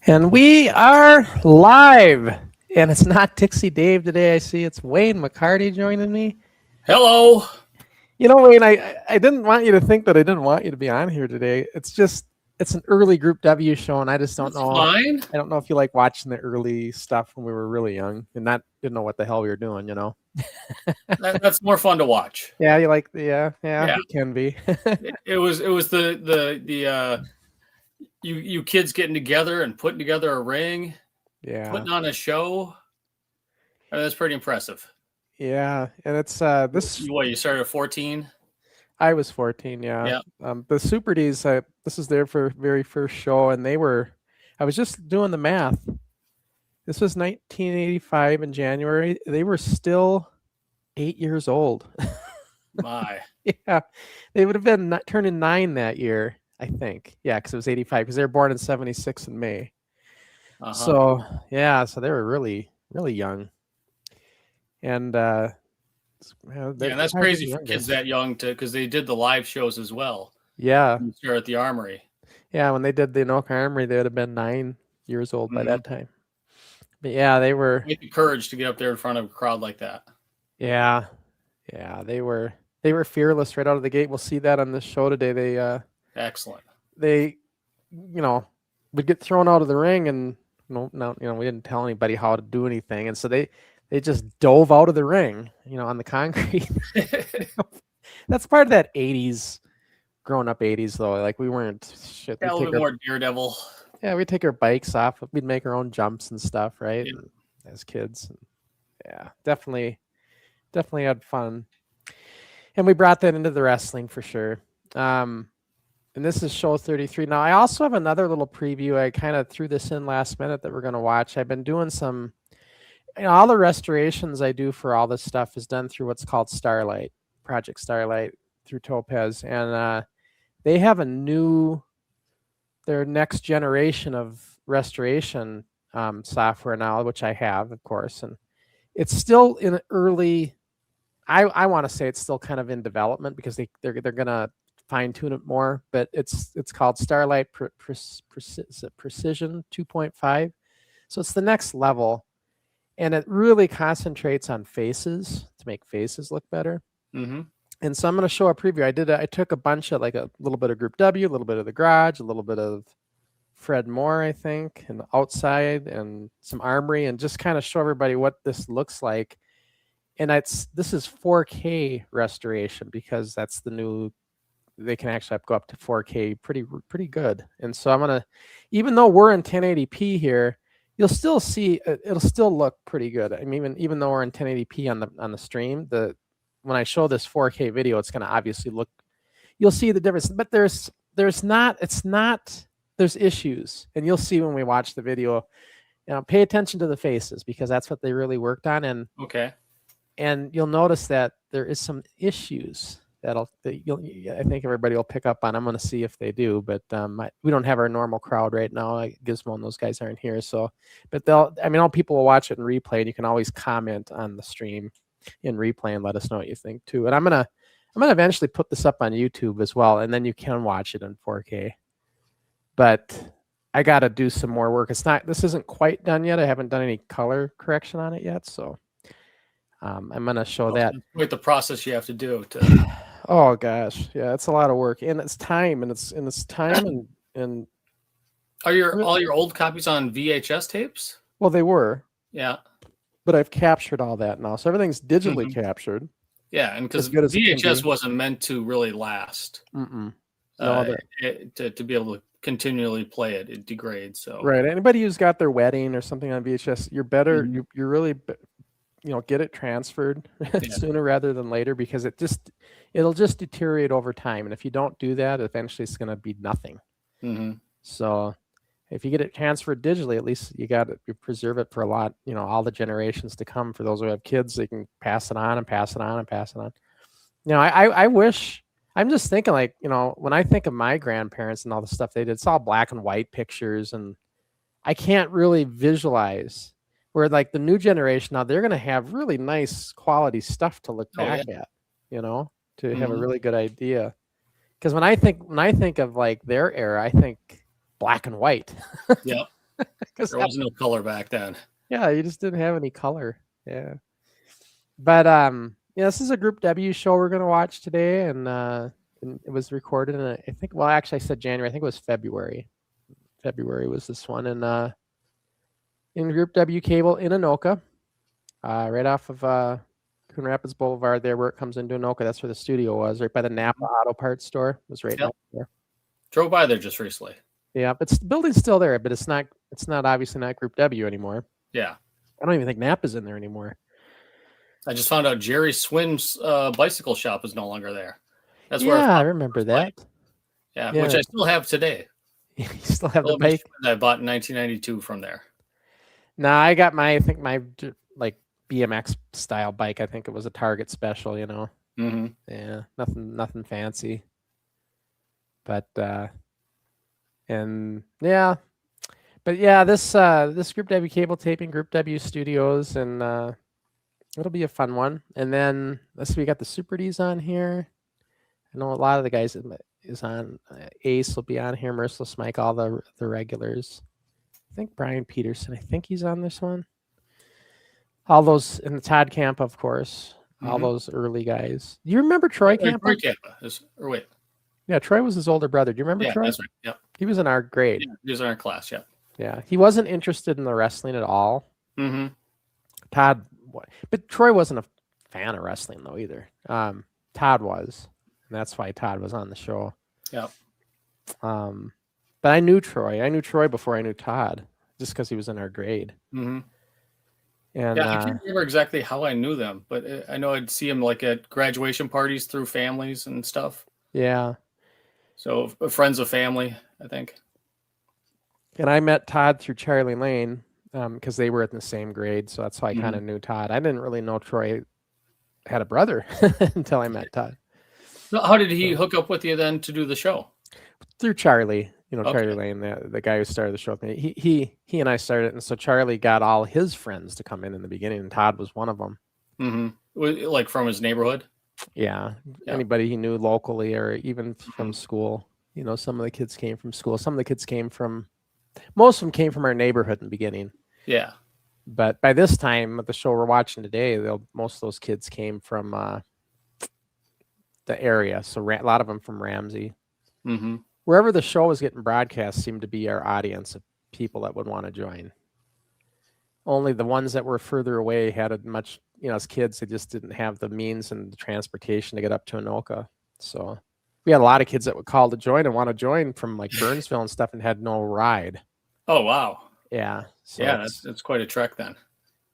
And we are live. And it's not Dixie Dave today. I see it's Wayne McCarty joining me. Hello. You know, Wayne, I didn't want you to think that I didn't want you to be on here today. It's just, it's an early Group W show, and I just don't know. Fine. I don't know if you like watching the early stuff when we were really young and didn't know what the hell we were doing, you know? That's more fun to watch. Yeah, you like the, yeah, it can be. It was the you kids getting together and putting together a ring, putting on a show. I mean, that's pretty impressive. Yeah, and it's this. What, you started at 14? I was 14, yeah. The Super D's, this is their very first show, and I was just doing the math. This was 1985 in January. They were still 8 years old. My. Yeah, they would have been turning 9 that year, I think. Yeah, because it was 85, because they were born in 76 in May. So, yeah, so they were really, really young. And that's crazy for kids that young because they did the live shows as well. Yeah. Here at the Armory. Yeah, when they did the Anoka Armory, they would have been 9 years old by that time. But yeah, they were. Get the courage to get up there in front of a crowd like that. Yeah, they were fearless right out of the gate. We'll see that on this show today. They excellent. They, would get thrown out of the ring, and we didn't tell anybody how to do anything, and so they just dove out of the ring, on the concrete. That's part of that 80s, grown up 80s though. Like we weren't shit. Yeah, a little bit more Daredevil. Yeah, we'd take our bikes off. We'd make our own jumps and stuff, right? Yeah. As kids. Yeah, definitely had fun. And we brought that into the wrestling for sure. And this is show 33. Now, I also have another little preview. I kind of threw this in last minute that we're going to watch. I've been doing some, all the restorations I do for all this stuff is done through what's called Starlight, Project Starlight through Topaz. And they have their next generation of restoration software now, which I have, of course. And it's still in early, I want to say it's still kind of in development because they're going to fine tune it more, but it's called Starlight Precision 2.5. So it's the next level, and it really concentrates on faces to make faces look better. And so I'm going to show a preview. I took a bunch of, like, a little bit of Group W, a little bit of the Garage, a little bit of Fred Moore, I think, and Outside, and some Armory, and just kind of show everybody what this looks like. And this is 4K restoration because that's the new. They can actually go up to 4K pretty good. And so I'm gonna, even though we're in 1080p here, you'll still see it'll still look pretty good. I mean, even though we're in 1080p on the stream, when I show this 4K video, it's gonna obviously look. You'll see the difference, but there's issues, and you'll see when we watch the video. Pay attention to the faces because that's what they really worked on. And you'll notice that there is some issues I think everybody will pick up on. I'm going to see if they do, but we don't have our normal crowd right now. Gizmo and those guys aren't here, but all people will watch it in replay, and you can always comment on the stream in replay and let us know what you think too. And I'm gonna eventually put this up on YouTube as well, and then you can watch it in 4K. But I got to do some more work. This isn't quite done yet. I haven't done any color correction on it yet, so. I'm going to show that. With the process you have to do to. Oh gosh, yeah, it's a lot of work, and it's time, and Are all your old copies on VHS tapes? Well, they were. Yeah. But I've captured all that now, so everything's digitally captured. Yeah, and because VHS wasn't meant to really last. No, to be able to continually play it, it degrades. So right, anybody who's got their wedding or something on VHS, you're better. You're really. Get it transferred sooner rather than later, because it'll just deteriorate over time. And if you don't do that, eventually it's going to be nothing. So if you get it transferred digitally, at least you preserve it for a lot, all the generations to come. For those who have kids, they can pass it on and pass it on and pass it on. I wish, I'm just thinking, like, when I think of my grandparents and all the stuff they did, it's all black and white pictures, and I can't really visualize. Where, like, the new generation now, they're going to have really nice quality stuff to look back at, to have a really good idea. Because when I think of, like, their era, I think black and white. Yeah. There was no color back then. Yeah, you just didn't have any color. Yeah. But yeah, this is a Group W show we're gonna watch today, and it was recorded in I think. Well, actually, I said January. I think it was February. February was this one, and in Group W cable in Anoka, right off of Coon Rapids Boulevard, there where it comes into Anoka. That's where the studio was, right by the Napa Auto Parts store. It was right next there. Drove by there just recently. Yeah, but the building's still there, but it's not obviously not Group W anymore. Yeah. I don't even think Napa's in there anymore. I just found out Jerry Swin's bicycle shop is no longer there. That's where I remember that. Yeah, which I still have today. You still have the bike that I bought in 1992 from there. No, I got my like BMX style bike. I think it was a Target special, you know. Mm-hmm. Yeah, nothing fancy. But and yeah, but yeah, this Group W cable taping, Group W Studios, and it'll be a fun one. And then let's see, we got the Super D's on here. I know a lot of the guys is on. Ace will be on here. Merciless Mike, all the regulars. I think Brian Peterson. I think he's on this one. All those in the Todd Camp, of course. All those early guys. Do you remember Troy Camp? Troy Camp or wait. Yeah, Troy was his older brother. Do you remember Troy? That's right. Yep. He was in our grade. Yeah, he was in our class. Yeah. Yeah, he wasn't interested in the wrestling at all. Mm-hmm. Todd, but Troy wasn't a fan of wrestling though either. Todd was, and that's why Todd was on the show. Yep. But I knew Troy. I knew Troy before I knew Todd, just because he was in our grade. Mm-hmm. And yeah, I can't remember exactly how I knew them, but I know I'd see him like at graduation parties through families and stuff. Yeah. So friends of family, I think. And I met Todd through Charlie Lane because they were in the same grade, so that's how I kind of knew Todd. I didn't really know Troy had a brother until I met Todd. So how did he hook up with you then to do the show? Through Charlie. You know, Charlie Lane, the guy who started the show with me. He and I started it, and so Charlie got all his friends to come in the beginning, and Todd was one of them. Mm-hmm. Like from his neighborhood? Yeah. Anybody he knew locally or even from school. You know, some of the kids came from school. Some of the kids most of them came from our neighborhood in the beginning. Yeah. But by this time, at the show we're watching today, most of those kids came from the area. So a lot of them from Ramsey. Mm-hmm. Wherever the show was getting broadcast seemed to be our audience of people that would want to join. Only the ones that were further away had a much, as kids, they just didn't have the means and the transportation to get up to Anoka. So we had a lot of kids that would call to join and want to join from like Burnsville and stuff and had no ride. Oh, wow. Yeah. So yeah, that's quite a trek then.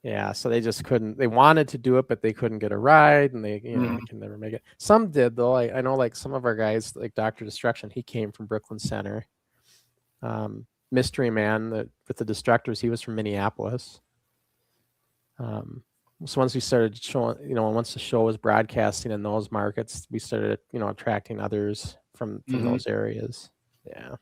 Yeah, so they just couldn't. They wanted to do it, but they couldn't get a ride, and they, they can never make it. Some did though. I know, like some of our guys, like Dr. Destruction, he came from Brooklyn Center. Mystery Man, with the Destructors, he was from Minneapolis. So once we started showing, once the show was broadcasting in those markets, we started, attracting others from those areas. Yeah.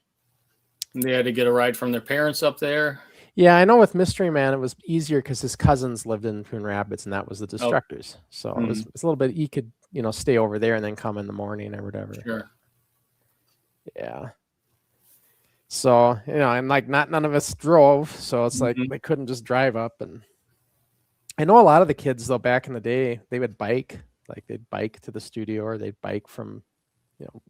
And they had to get a ride from their parents up there. Yeah, I know with Mystery Man, it was easier because his cousins lived in Coon Rapids, and that was the Destructors. So it was a little bit, he could, stay over there and then come in the morning or whatever. Sure. Yeah. So, and like none of us drove. So it's like they couldn't just drive up. And I know a lot of the kids, though, back in the day, they would bike. Like they'd bike to the studio or they'd bike from,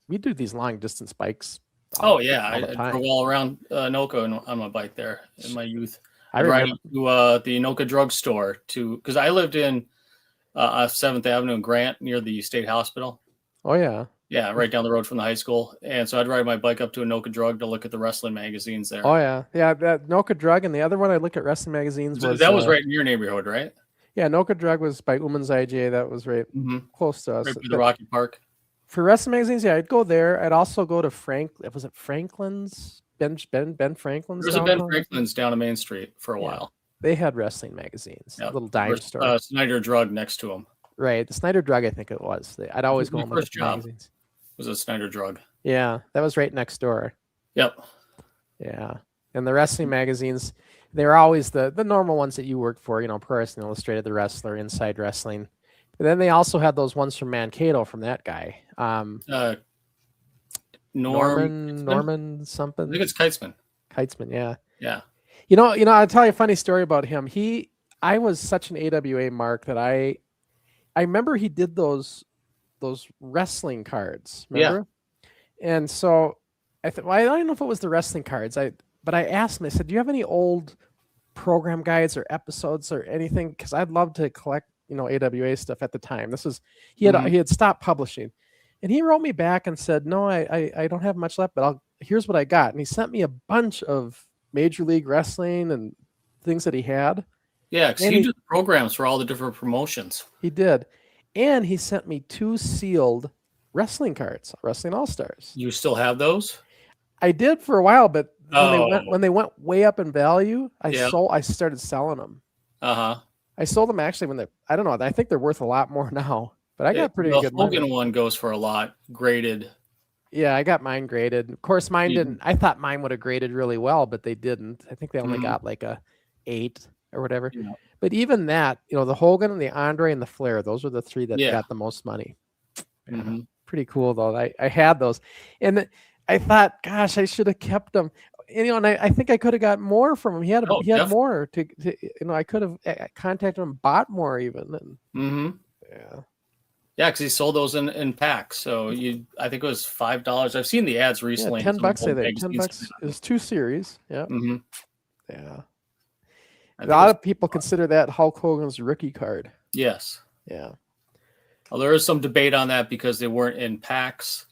we do these long distance bikes. I drove all around Anoka on my bike there in my youth. I ride up to the Anoka drugstore because I lived in 7th Avenue in Grant near the state hospital. Oh, yeah. Yeah, right down the road from the high school. And so I'd ride my bike up to Anoka Drug to look at the wrestling magazines there. Oh, yeah. Yeah, that Anoka Drug, and the other one I look at wrestling magazines was... That was right in your neighborhood, right? Yeah, Anoka Drug was by Uman's IJ. That was right close to us. Right by the Rocky Park. For wrestling magazines, yeah, I'd go there. I'd also go to Was it Franklin's? Ben Franklin's? There's a Ben Franklin's down on Main Street for a while. They had wrestling magazines. A little dime store. Snyder Drug next to them. Right. The Snyder Drug, I think it was. I'd always go and look at the magazines. Was a Snyder Drug. Yeah, that was right next door. Yep. Yeah. And the wrestling magazines, they were always the normal ones that you worked for, Pro Wrestling Illustrated, The Wrestler, Inside Wrestling. But then they also had those ones from Mankato from that guy. Norman something. I think it's Keitzman. Keitzman, yeah. Yeah. I'll tell you a funny story about him. I was such an AWA mark that I remember he did those wrestling cards. Remember? Yeah. And so I don't know if it was the wrestling cards. But I asked him. I said, "Do you have any old program guides or episodes or anything? Because I'd love to collect, AWA stuff at the time." He had stopped publishing, and he wrote me back and said, "No, I don't have much left, but here's what I got." And he sent me a bunch of Major League Wrestling and things that he had. Yeah, because he did programs for all the different promotions. He did. And he sent me 2 sealed wrestling cards, Wrestling All-Stars. You still have those? I did for a while, but when they went way up in value, I started selling them. I sold them actually when I don't know, I think they're worth a lot more now. But I got pretty good money. The Hogan one goes for a lot, graded. Yeah, I got mine graded. Of course, mine didn't. I thought mine would have graded really well, but they didn't. I think they only got like a 8 or whatever. Yeah. But even that, the Hogan and the Andre and the Flair, those were the 3 that got the most money. Yeah, pretty cool though. I had those, and I thought, gosh, I should have kept them. And I think I could have got more from him. He had more to I could have contacted him, bought more even. Yeah, because he sold those in packs. So I think it was $5. I've seen the ads recently. $10. I think $10 is 2 series. Yeah. Yeah. A lot of people consider that Hulk Hogan's rookie card. Yes. Yeah. Well, there is some debate on that because they weren't in packs.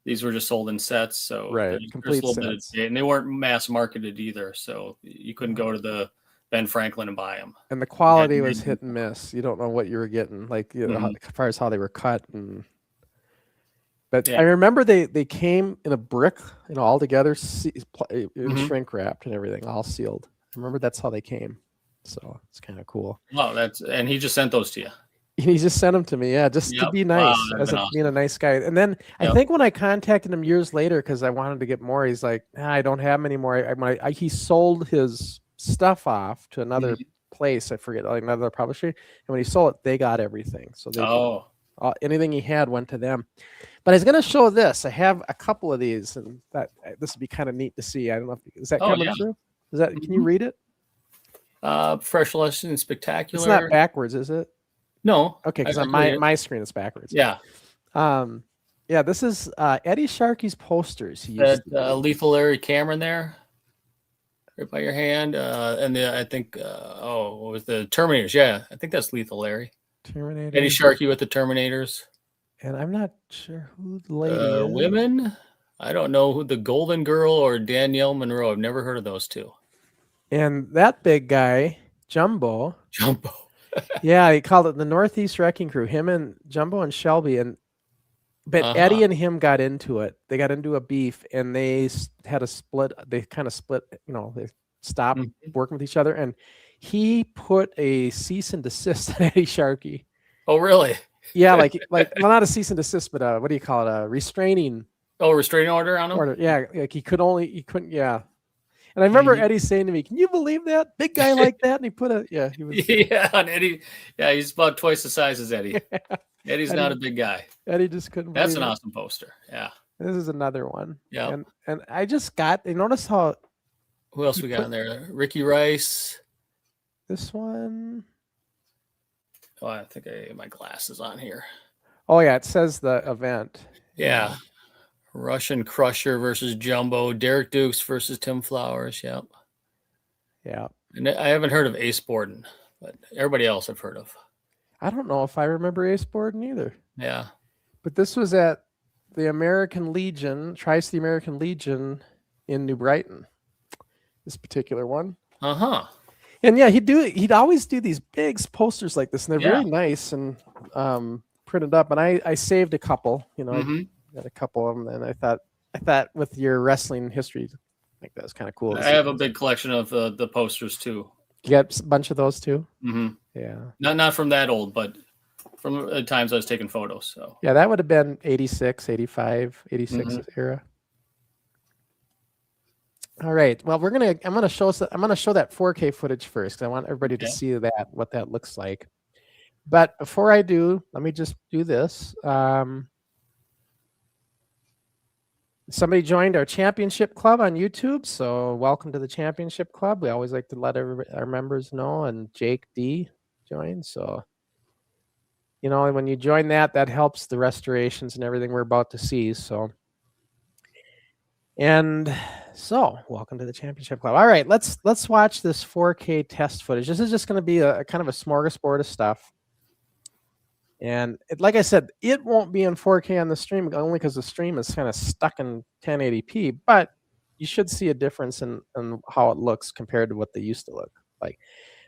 These were just sold in sets. So complete sets. And they weren't mass marketed either. So you couldn't go to the Ben Franklin and buy them. And the quality was hit and miss. You don't know what you were getting, like as far as how they were cut. But I remember they came in a brick, all together, shrink wrapped and everything, all sealed. I remember that's how they came. So it's kind of cool. Oh, and he just sent those to you. He just sent them to me, just to be nice, being a nice guy. And then I think when I contacted him years later, because I wanted to get more, he's like, I don't have them anymore. He sold his stuff off to another place. I forget, like another publisher. And when he sold it, they got everything. So anything he had went to them. But I was going to show this. I have a couple of these, and this would be kind of neat to see. I don't know is that coming through? Can you read it? Fresh Lesson Spectacular. It's not backwards, is it? No. Okay, because on my screen it's backwards. Yeah. This is Eddie Sharkey's posters. He used Lethal Larry Cameron there, right by your hand, and I think what was the Terminators? Yeah, I think that's Lethal Larry. Terminator. Eddie Sharkey with the Terminators. And I'm not sure who the lady is. Women. I don't know who the Golden Girl or Danielle Monroe. I've never heard of those two. And that big guy, Jumbo. Yeah, he called it the Northeast Wrecking Crew. Him and Jumbo and Shelby, but Eddie and him got into it. They got into a beef, and they had a split. They kind of split. They stopped working with each other, and he put a cease and desist on Eddie Sharkey. Oh, really? Yeah, well, not a cease and desist, but what do you call it? A restraining. Oh, restraining order on him. Yeah, like he couldn't. Yeah. And I remember Eddie saying to me, "Can you believe that big guy like that?" And he put on Eddie. Yeah, he's about twice the size as Eddie. Eddie's not a big guy. Eddie just couldn't. That's an awesome poster. Yeah. This is another one. Yeah. And I just got. Notice how. Who else we got in there? Ricky Rice. This one. Oh, I think I have my glasses on here. Oh yeah, it says the event. Yeah. Russian Crusher versus Jumbo, Derek Dukes versus Tim Flowers. Yep. Yeah. And I haven't heard of Ace Borden, but everybody else I've heard of. I don't know if I remember Ace Borden either. Yeah. But this was at the American Legion, Tri-City American Legion in New Brighton. This particular one. And yeah, he'd always do these big posters like this, and they're very nice and printed up. And I saved a couple, got a couple of them, and I thought with your wrestling history, I think that was kind of cool. I have a big collection of the posters too. You got a bunch of those too? Yeah. Not from that old, but from the times I was taking photos. So yeah, that would have been 86, 85, 86 era. All right. Well, I'm gonna show that 4K footage first, because I want everybody to see what that looks like. But before I do, let me just do this. Somebody joined our championship club on YouTube, so welcome to the championship club. We always like to let our members know, and Jake D joined. So, you know, when you join that helps the restorations and everything we're about to see. So, welcome to the championship club. All right, let's watch this 4K test footage. This is just going to be a kind of a smorgasbord of stuff. And like I said, it won't be in 4K on the stream only because the stream is kind of stuck in 1080p, but you should see a difference in how it looks compared to what they used to look like.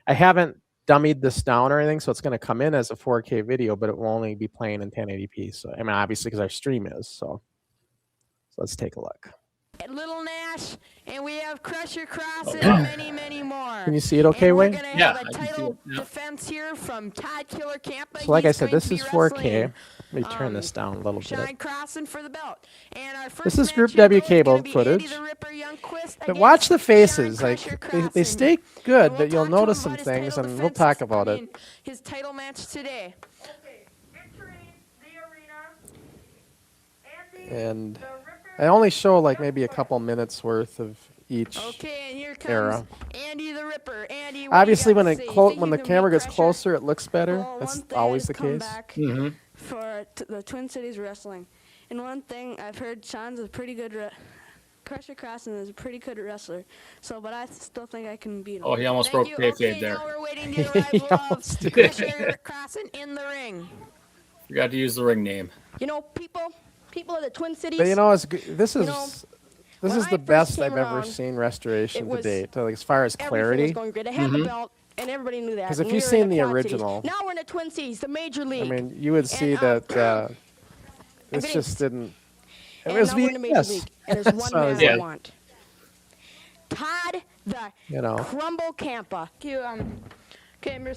I haven't dummied this down or anything, so it's going to come in as a 4K video, but it will only be playing in 1080p. So, I mean, obviously because our stream is. So let's take a look. Little Nash, and we have Crusher Crossen and many more. Can you see it okay, Wayne? Yeah, I can see it. Defense here from Todd Killer Campa. So like I said, this is 4K. Let me turn this down a little bit. For the belt. And our this is Group W cable footage. But watch the faces. Like they stay good, but you'll notice some things, and we'll talk about it. His title match today. And I only show like maybe a couple minutes worth of each era. Andy the Ripper. Andy, obviously, when the camera gets closer, it looks better. That's always the case. For the Twin Cities Wrestling, and one thing I've heard, Sean's a pretty good. Crusher Crossen is a pretty good wrestler. So, but I still think I can beat him. Oh, he almost broke kayfabe there. Now we're waiting to the arrival of Crusher Crossen in the ring. Forgot to use the ring name. You know, people of the Twin Cities. But you know, this is the best I've ever seen restoration to date. Like, as far as clarity. Going great. I had the belt, and everybody knew that. Because if you've seen the original, now we're in the Twin Cities, the major league. I mean, you would see that this just didn't. It was VS. And there's one man I want. Todd the Crumble Campa.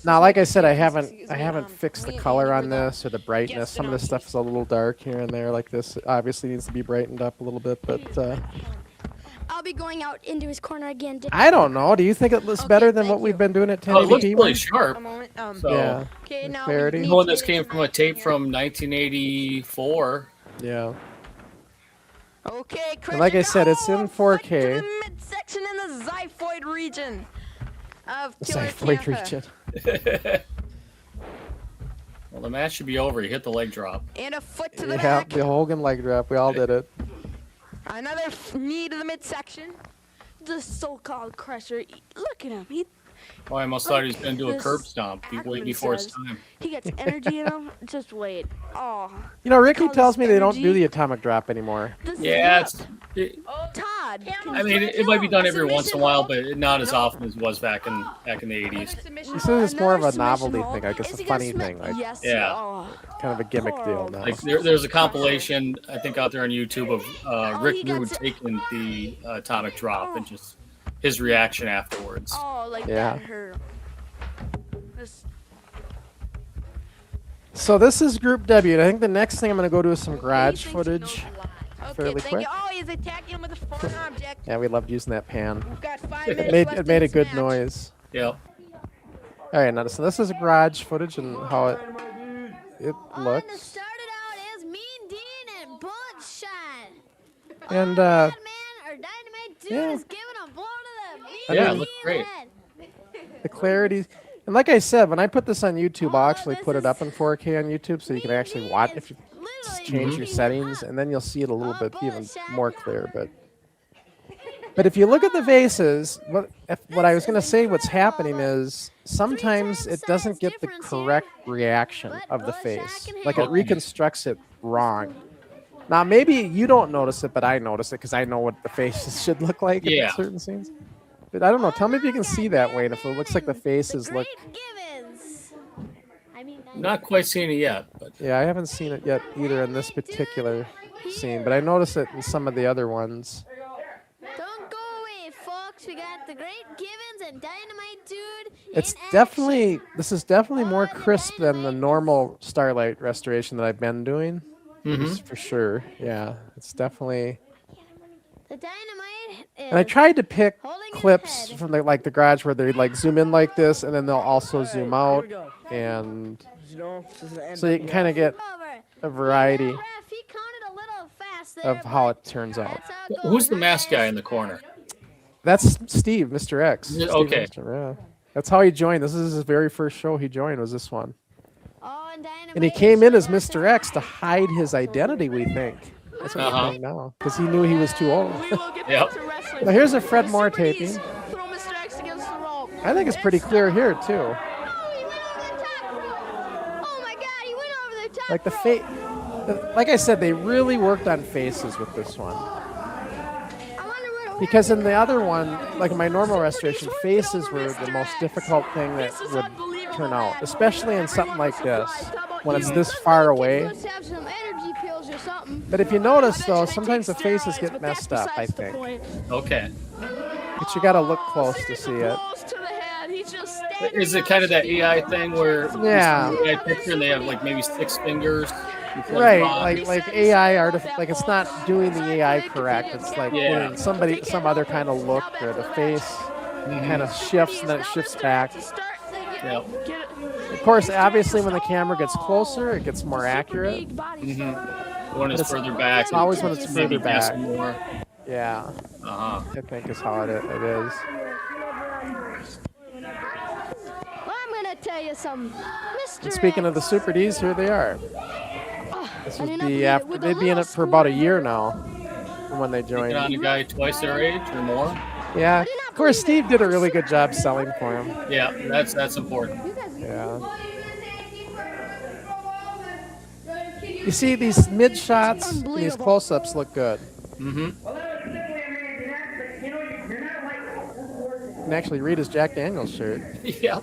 Now, like I said, I haven't fixed the color on this or the brightness. Some of this stuff is a little dark here and there. Like this, obviously needs to be brightened up a little bit. But I'll be going out into his corner again. I don't know. Do you think it looks better than what we've been doing at 1080p? Oh, it looks really sharp. So, yeah. Okay, now clarity. The one this came from a tape from 1984. Yeah. Okay, and like I said, it's in 4K. The midsection in the xiphoid region of xiphoid region. Well, the match should be over. You hit the leg drop. And a foot to the back. Yeah, the Hogan leg drop. We all did it. Another knee to the midsection. The so-called Crusher. Look at him. Oh, I almost thought he was going to do a curb stomp. He waiting before his time. He gets energy in him. Just wait. Oh. You know, Ricky tells me they don't do the atomic drop anymore. Yeah, Todd. I mean, it might be done every once in a while, but not as often as it was back in the 80s. He says it's more of a novelty thing, like it's a funny thing, like yeah, kind of a gimmick deal now. Like there's a compilation I think out there on YouTube of Rick Rude taking the atomic drop and just his reaction afterwards. Oh, like that hurt. So this is Group W. And I think the next thing I'm going to go do is some garage footage. Fairly quick. Oh, he's attacking him with a foreign object. Yeah, we loved using that pan. We've got 5 minutes It made a good noise. Yep. All right, now so this is garage footage and how it looks. Started out as Mean Dean and Bloodshot. And Man or Dynamite Dude is giving a blow to the it looks great. The clarity. And like I said, when I put this on YouTube, I'll actually put it up in 4K on YouTube so you can actually watch if you change your settings, and then you'll see it a little bit even more clear. But if you look at the faces, what I was going to say, what's happening is sometimes it doesn't get the correct reaction of the face. Like it reconstructs it wrong. Now, maybe you don't notice it, but I notice it because I know what the faces should look like in certain scenes. But I don't know. Tell me if you can see that, Wayne, if it looks like the faces look... Not quite seen it yet. But. Yeah, I haven't seen it yet either in this particular scene, but I noticed it in some of the other ones. Don't go away, folks. We got the Great Givens and Dynamite Dude. This is definitely more crisp than the normal Starlight restoration that I've been doing. For sure. Yeah, it's definitely... The Dynamite is... And I tried to pick clips from the garage where they like zoom in like this, and then they'll also zoom out, and so you can kind of get a variety. He counted a little of how it turns out. That's how it goes. Who's the mask guy in the corner? That's Steve, Mr. X. Steve Okay. Yeah. That's how he joined. This is his very first show he joined, was this one. Oh, and Dynamite And he came in as Mr. X to hide his identity, we think. That's what we think now. Because he knew he was too old. We will get Yep. to wrestling. Now here's a Fred The Moore Super D's taping. Throw Mr. X against the rope. I think it's pretty clear here, too. Oh, he went over the top rope. Oh my God, he went over the top Like the rope. like I said, they really worked on faces with this one. I wonder what it Because in the other one, like in my normal restoration, faces were the most difficult thing that would turn out, especially in something like this, when it's this far away. Let's have some energy pills or something. But if you notice, though, sometimes the faces get messed up, I think. Okay. But you got to look close to see it. Close to the head. He's just Is it kind of that AI thing where Yeah. you see the AI picture and they have like maybe 6 fingers? Right, like AI like it's not doing the AI correct. It's like Yeah. getting some other kind of look where the face kind of shifts and then it shifts back. Yep. Of course, obviously, when the camera gets closer, it gets more accurate. One is It's further back. it's always when it's maybe further back. guessing more. Yeah, Uh-huh. I think is how it is. Well, I'm gonna tell you something, Mr. And speaking of the Super Ds, here they are. This would be after they'd be in it for about a year now from when they Taking on joined. a guy twice their age or more. Yeah, of course, Steve did a really good job selling for him. Yeah, that's important. Yeah. You see, these mid shots, these close-ups look good. Mm-hmm. You can actually read his Jack Daniels shirt. Yeah.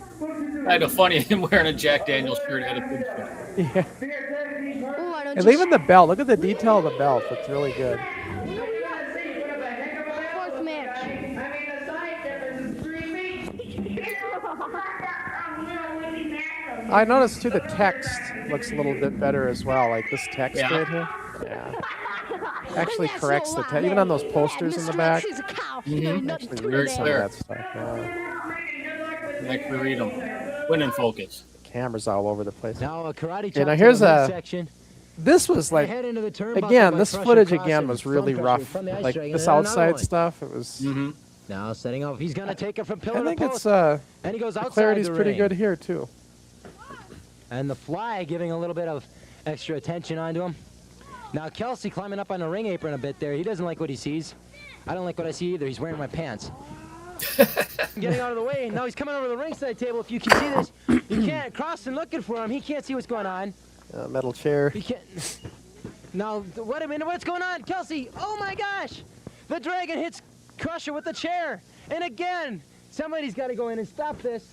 Kind of funny him wearing a Jack Daniels shirt at a big show. Yeah. Oh, why don't And you even the belt. Look at the detail of the belt. It's really good. fourth match? I noticed too the text looks a little bit better as well. Like this text Yeah. right here. Yeah. Actually corrects the text. Even on those posters in the back. He's a cow. Mhm. Actually Very reads some of clear. that stuff. Yeah. Like we read them. When in focus. Cameras all over the place. Now a karate Yeah, chop now to here's the a- midsection. This was like, Head into the turnbuckle again, by this Crusher footage Crossen. again was really Front rough. pressure from the ice Like dragon, this and another outside one. stuff, it was. Mm-hmm. Now setting off. He's gonna take it from pillar I think to it's post. And he goes the outside clarity's the pretty ring. good here too. And the fly giving a little bit of extra attention onto him. Now Kelsey climbing up on the ring apron a bit there. He doesn't like what he sees. I don't like what I see either. He's wearing my pants. Getting out of the way. Now he's coming over the ringside table. If you can see this, you can't. Crossen looking for him. He can't see what's going on. Metal chair. He can't. Now, wait a minute. What's going on? Kelsey. Oh my gosh. The Dragon hits Crusher with the chair. And again, somebody's got to go in and stop this.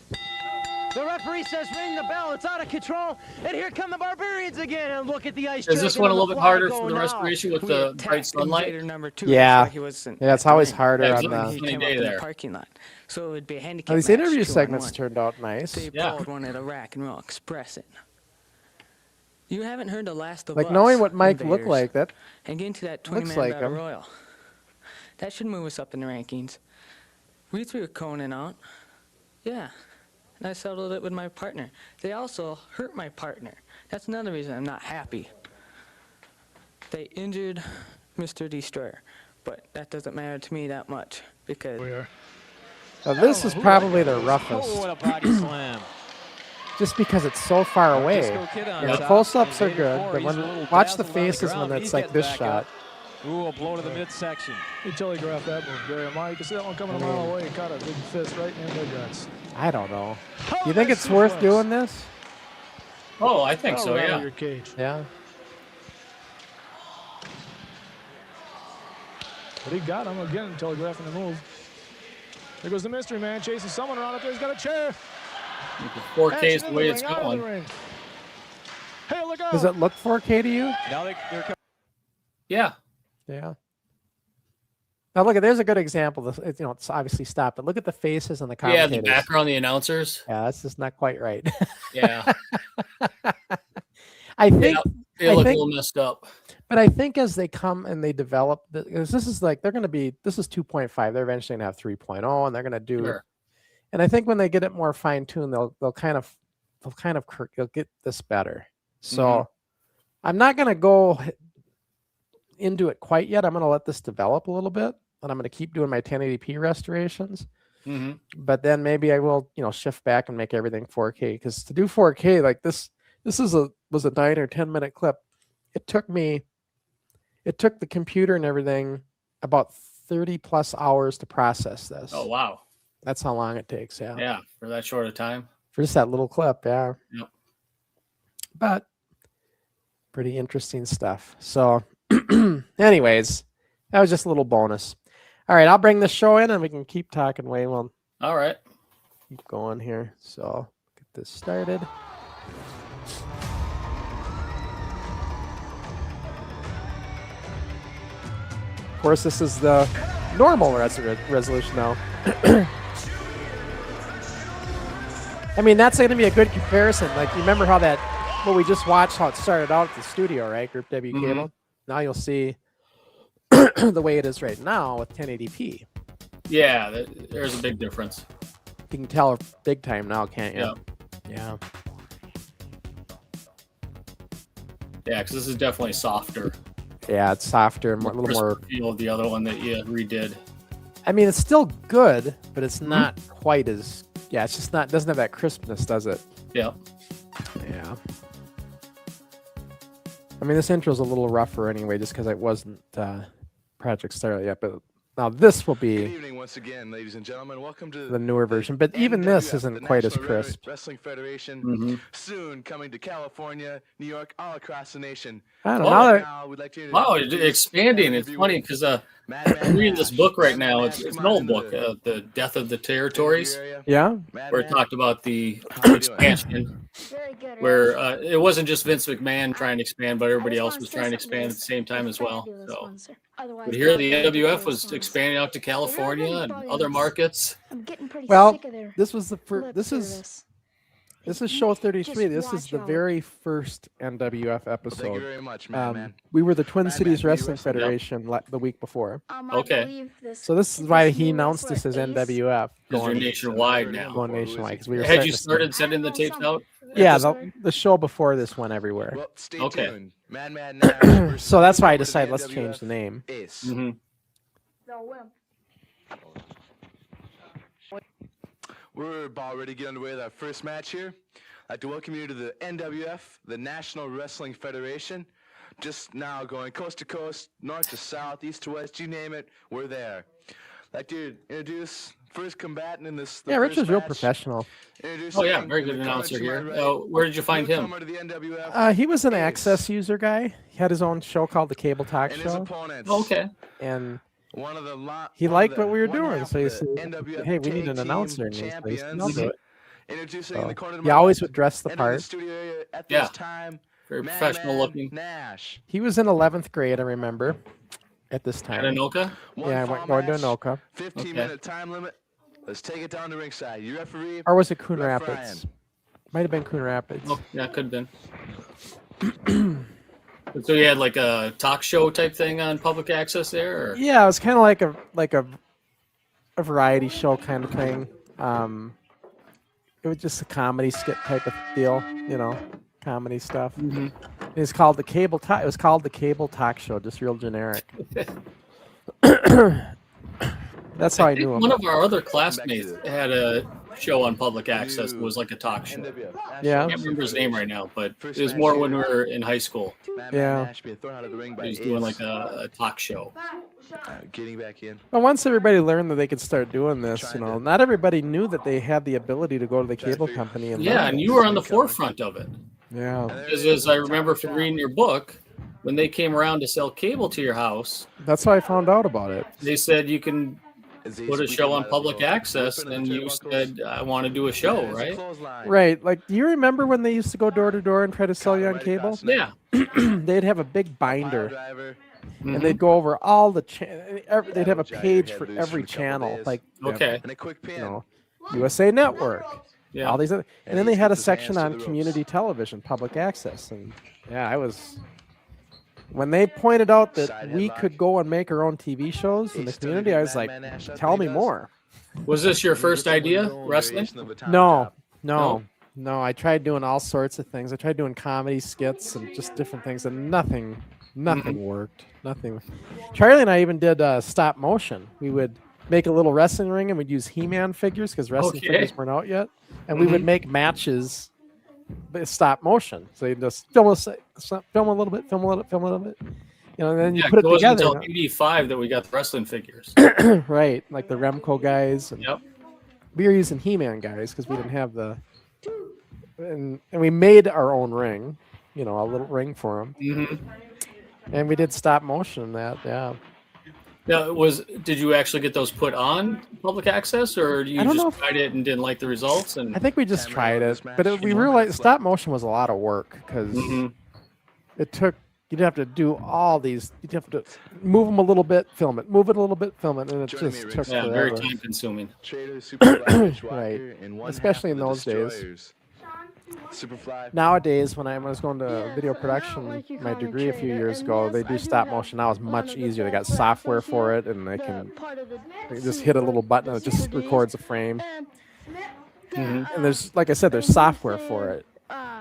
The referee says ring the bell. It's out of control. And here come the Barbarians again. And look at the ice. Is this Dragon one a and little the bit fly harder go for the now. restoration with the bright sunlight? Number 2. Yeah. He wasn't Yeah, it's at the always ring. harder Yeah, on it's He the. Funny came day up to the there. parking lot. So it would be a handicap Now, these match, interview 2-on-1. segments turned out nice. They Yeah. pulled one at a rack and we'll express it. You haven't heard the last of Like us knowing what Mike invaders, looked like, that and get into that looks 20-man like battle him. royal. That should move us up in the rankings. We threw Conan out. Yeah. And I settled it with my partner. They also hurt my partner. That's another reason I'm not happy. They injured Mr. Destroyer. But that doesn't matter to me that much because Now, this is probably the roughest, Oh, what a body slam. just because it's so far away. Disco Kid on The top. close-ups are Invader good, four, but he's when a little watch the dazzled on the faces when ground, it's he's like getting this back shot. up. Ooh, a blow to the midsection. He telegraphed that move very well. You can see that one coming a mile away. He caught a big fist right in the guts. I don't know. Do you think it's worth doing this? Oh, I think so, That'll rattle yeah. your cage. Yeah. But he got him again, telegraphing the move. There goes the mystery man chasing someone around up there. He's got a chair. 4K is Action the in way ring, it's out of the going. ring. Hey, look out! Does it look 4K to you? Now they're coming. Yeah. Yeah. Now look at there's a good example. It's obviously stopped, but look at the faces and the Yeah, commentators. the background, the announcers. Yeah, that's just not quite right. Yeah. I think, They I look think- a little messed up. but I think as they come and they develop, because this is 2.5. They're eventually gonna have 3.0, and they're gonna do. Sure. And I think when they get it more fine tuned, they'll get this better. So Mhm. I'm not gonna go, into it quite yet. I'm going to let this develop a little bit, and I'm going to keep doing my 1080p restorations. But then maybe I will, shift back and make everything 4K, because to do 4K like this was a 9 or 10 minute clip. It took the computer and everything about 30 plus hours to process this. Oh, wow. That's how long it takes. Yeah. Yeah. For that short a time. For just that little clip. Yeah. Yep. But pretty interesting stuff. So anyways, that was just a little bonus. All right. I'll bring the show in and we can keep talking way. Well, all right. Keep going here. So get this started. Of course, this is the normal resolution now. I mean, that's going to be a good comparison. Like, you remember how what we just watched, how it started out at the studio, right? Group W cable. Now you'll see the way it is right now with 1080p. Yeah, there's a big difference. You can tell big time now, can't you? Yeah. Yeah. Yeah, because this is definitely softer. Yeah, it's softer, a little more feel of the other one that you redid. I mean, it's still good, but it's not quite as. Yeah, it's just not. Doesn't have that crispness, does it? Yeah. Yeah. I mean, this intro's a little rougher anyway, just because it wasn't Project Starlight yet. But now this will be. Good evening once again, ladies and gentlemen. Welcome to the newer version. But even this isn't quite as crisp. Wrestling Federation soon coming to California, New York, all across the nation. I don't know. Wow, it's expanding. It's funny because I'm reading this book right now. It's an old book, The Death of the Territories. Yeah. Where it talked about the expansion. Where it wasn't just Vince McMahon trying to expand, but everybody else was trying to expand at the same time as well. So, but here the NWF was expanding out to California and other markets. Well, this was the first. This is show 33. This is the very first NWF episode. Thank you very much, man. We were the Twin Cities Wrestling Federation the week before. Okay. So this is why he announced this as NWF. Going nationwide now. Going nationwide. We were Had you started sending the tapes out? Yeah, the show before this went everywhere. Well, stay tuned. So that's why I decided let's change the name. We're about ready to get underway with our first match here. I'd like to welcome you to the NWF, the National Wrestling Federation. Just now going coast to coast, north to south, east to west, you name it, we're there. I'd like to introduce first combatant in this. Yeah, Rich is real professional. Oh yeah, very good announcer here. Where did you find him? He was an Access user guy. He had his own show called the Cable Talk Show. Okay. And he liked what we were doing, so he said, "Hey, we need an announcer." And he always would dress the part. Yeah, very professional looking. He was in 11th grade, I remember, at this time. At Anoka? Yeah, I went going to Anoka. 15-minute time limit. Let's take it down to ringside. You referee. Or was it Coon Rapids? Might have been Coon Rapids. Oh, yeah, could have been. So you had like a talk show type thing on public access there? Or? Yeah, it was kind of like a variety show kind of thing. It was just a comedy skit type of deal, comedy stuff. It's called the Cable Talk. It was called the Cable Talk Show, just real generic. That's how I knew him. One of our other classmates had a show on public access that was like a talk show. Yeah. I can't remember his name right now, but it was more when we were in high school. Yeah. He was doing like a talk show. Getting back in. But once everybody learned that they could start doing this, not everybody knew that they had the ability to go to the cable company. And you were on the forefront of it. Yeah. Because as I remember from reading your book, when they came around to sell cable to your house, that's how I found out about it. They said you can put a show on public access, and you said, I want to do a show, right? Right. Like, do you remember when they used to go door to door and try to sell you on cable? Yeah. They'd have a big binder, and they'd go over all the they'd have a page for every channel, like USA Network, all these other, and then they had a section on community television, public access, and when they pointed out that we could go and make our own TV shows in the community, I was like, tell me more. Was this your first idea, wrestling? No. I tried doing all sorts of things. I tried doing comedy skits and just different things, and nothing Nothing worked. Nothing. Charlie and I even did stop motion. We would make a little wrestling ring and we'd use He-Man figures because wrestling figures weren't out yet. And we would make matches stop motion. So you just film a little bit, film a little bit. You know, and then you put it together. Until '85 that we got the wrestling figures. Right, like the Remco guys. And we were using He-Man guys because we didn't have the... And we made our own ring, you know, a little ring for them. And we did stop motion in that, yeah. Now, did you actually get those put on public access, or you just tried it and didn't like the results? And I think we just tried it, but we realized stop motion was a lot of work because it took. You'd have to do all these. You'd have to move them a little bit, film it, move it a little bit, film it, and it just took forever. Very time consuming. Right, especially in those days. Nowadays, when I was going to video production, my degree a few years ago, they do stop motion. Now it's much easier. They got software for it, and they just hit a little button and it just records a frame. And there's, like I said, there's software for it,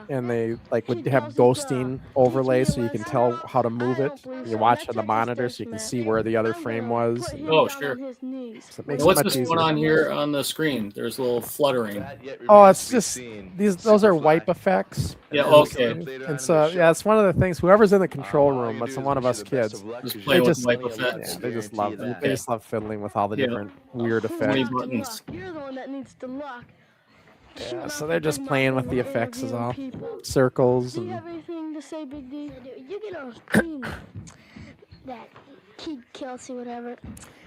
and they would have ghosting overlay so you can tell how to move it. You watch on the monitor so you can see where the other frame was. Oh, sure. So what's this one on here on the screen? There's a little fluttering. Oh, it's just those are wipe effects. Yeah, okay. And so it's one of the things. Whoever's in the control room, that's one of us kids. They just wipe effects. They just love it. They just love fiddling with all the different weird effects. Buttons. You're the one that needs to lock. Yeah, so they're just playing with the effects is all. Circles and... Do you have anything to say, Big D? You get on screen. That Kid Kelsey, whatever.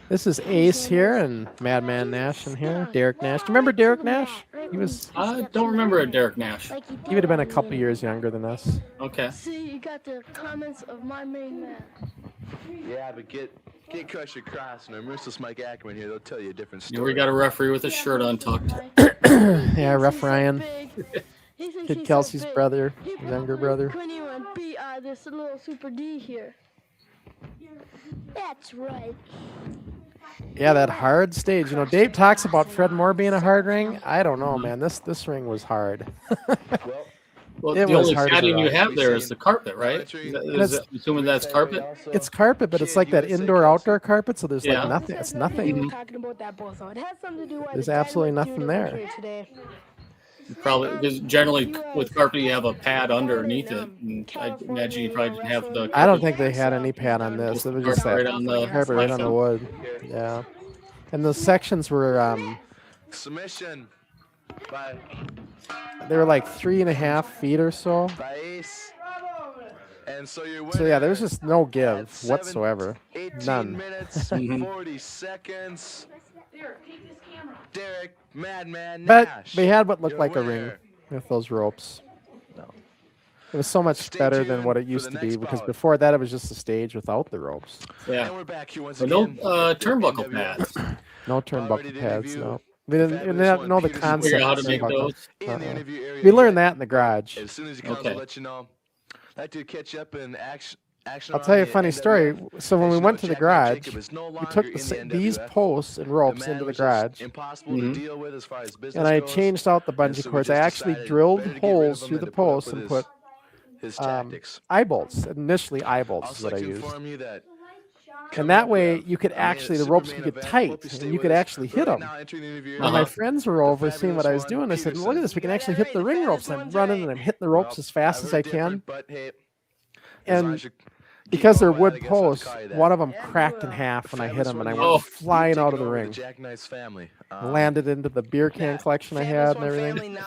This is Ace here and Madman Nash in here. Derek Nash. Do you remember Derek Nash? He was... I don't remember a Derek Nash. He would have been a couple years younger than us. Okay. See, you got the comments of my main man. Yeah, but get Crusher Crossen or Merciless Mike Ackerman here. They'll tell you a different story. We got a referee with his shirt untucked. Yeah, Ref Ryan. Kid Kelsey's brother, younger brother. Quinny would beat this little Super D here. That's right. Yeah, that hard stage. You know, Dave talks about Fred Moore being a hard ring. I don't know, man. This ring was hard. Well, the only padding you have there is the carpet, right? Assuming that's carpet? It's carpet, but it's like that indoor-outdoor carpet, so there's like nothing. It's nothing. There's absolutely nothing there. Probably, because generally with carpet you have a pad underneath it. And I imagine you probably didn't have the... I don't think they had any pad on this. It was just that carpet right on the wood. Yeah. And the sections were... Submission. By they were like 3.5 feet or so. And so yeah, there's just no give whatsoever. None. Minutes, 40 seconds. Derek, Madman But Nash. they had what looked like a ring with those ropes. No. It was so much better than what it used to be because before that it was just a stage without the ropes. Yeah. But no turnbuckle pads. No turnbuckle pads, no. We didn't know the concept. How to make those. We learned that in the garage. As soon as he comes, I'll let you know. I'd like to catch up in action. I'll tell you a funny story. So when we went to the garage, we took these posts and ropes into the garage, and I changed out the bungee cords. I actually drilled holes through the posts and put eye bolts. Initially, eye bolts is what I used. And that way, you could actually, the ropes would get tight, and you could actually hit them. And my friends were over seeing what I was doing. I said, look at this, we can actually hit the ring ropes. And I'm running, and I'm hitting the ropes as fast as I can. And because they're wood posts, one of them cracked in half when I hit them, and I went flying out of the ring. Landed into the beer can collection I had and everything.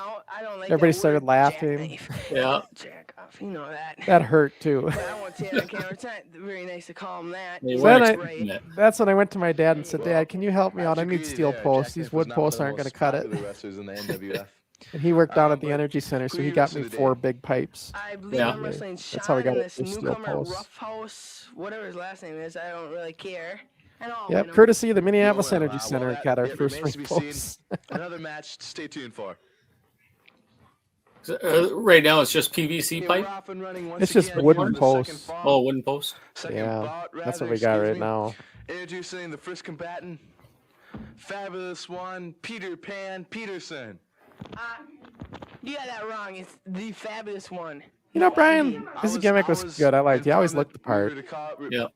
Everybody started laughing. Yeah. You know that. That hurt too. I won't say it on camera. It's not very nice to call him that. So that's when I went to my dad and said, Dad, can you help me out? I need steel posts. These wood posts aren't going to cut it. And he worked down at the Energy Center, so he got me 4 big pipes. Yeah. That's how we got it. Steel posts. Rough House, whatever his last name is, I don't really care. Yep, courtesy of the Minneapolis Energy Center, got our first ring posts. Another match to stay tuned for. Right now, it's just PVC pipe. It's just wooden posts. Oh, wooden posts. Yeah, that's what we got right now. Introducing the first combatant, fabulous one, Peter Pan Peterson. You got that wrong. It's the fabulous one. You know, Brian, his gimmick was good. I liked. He always looked the part. Yeah.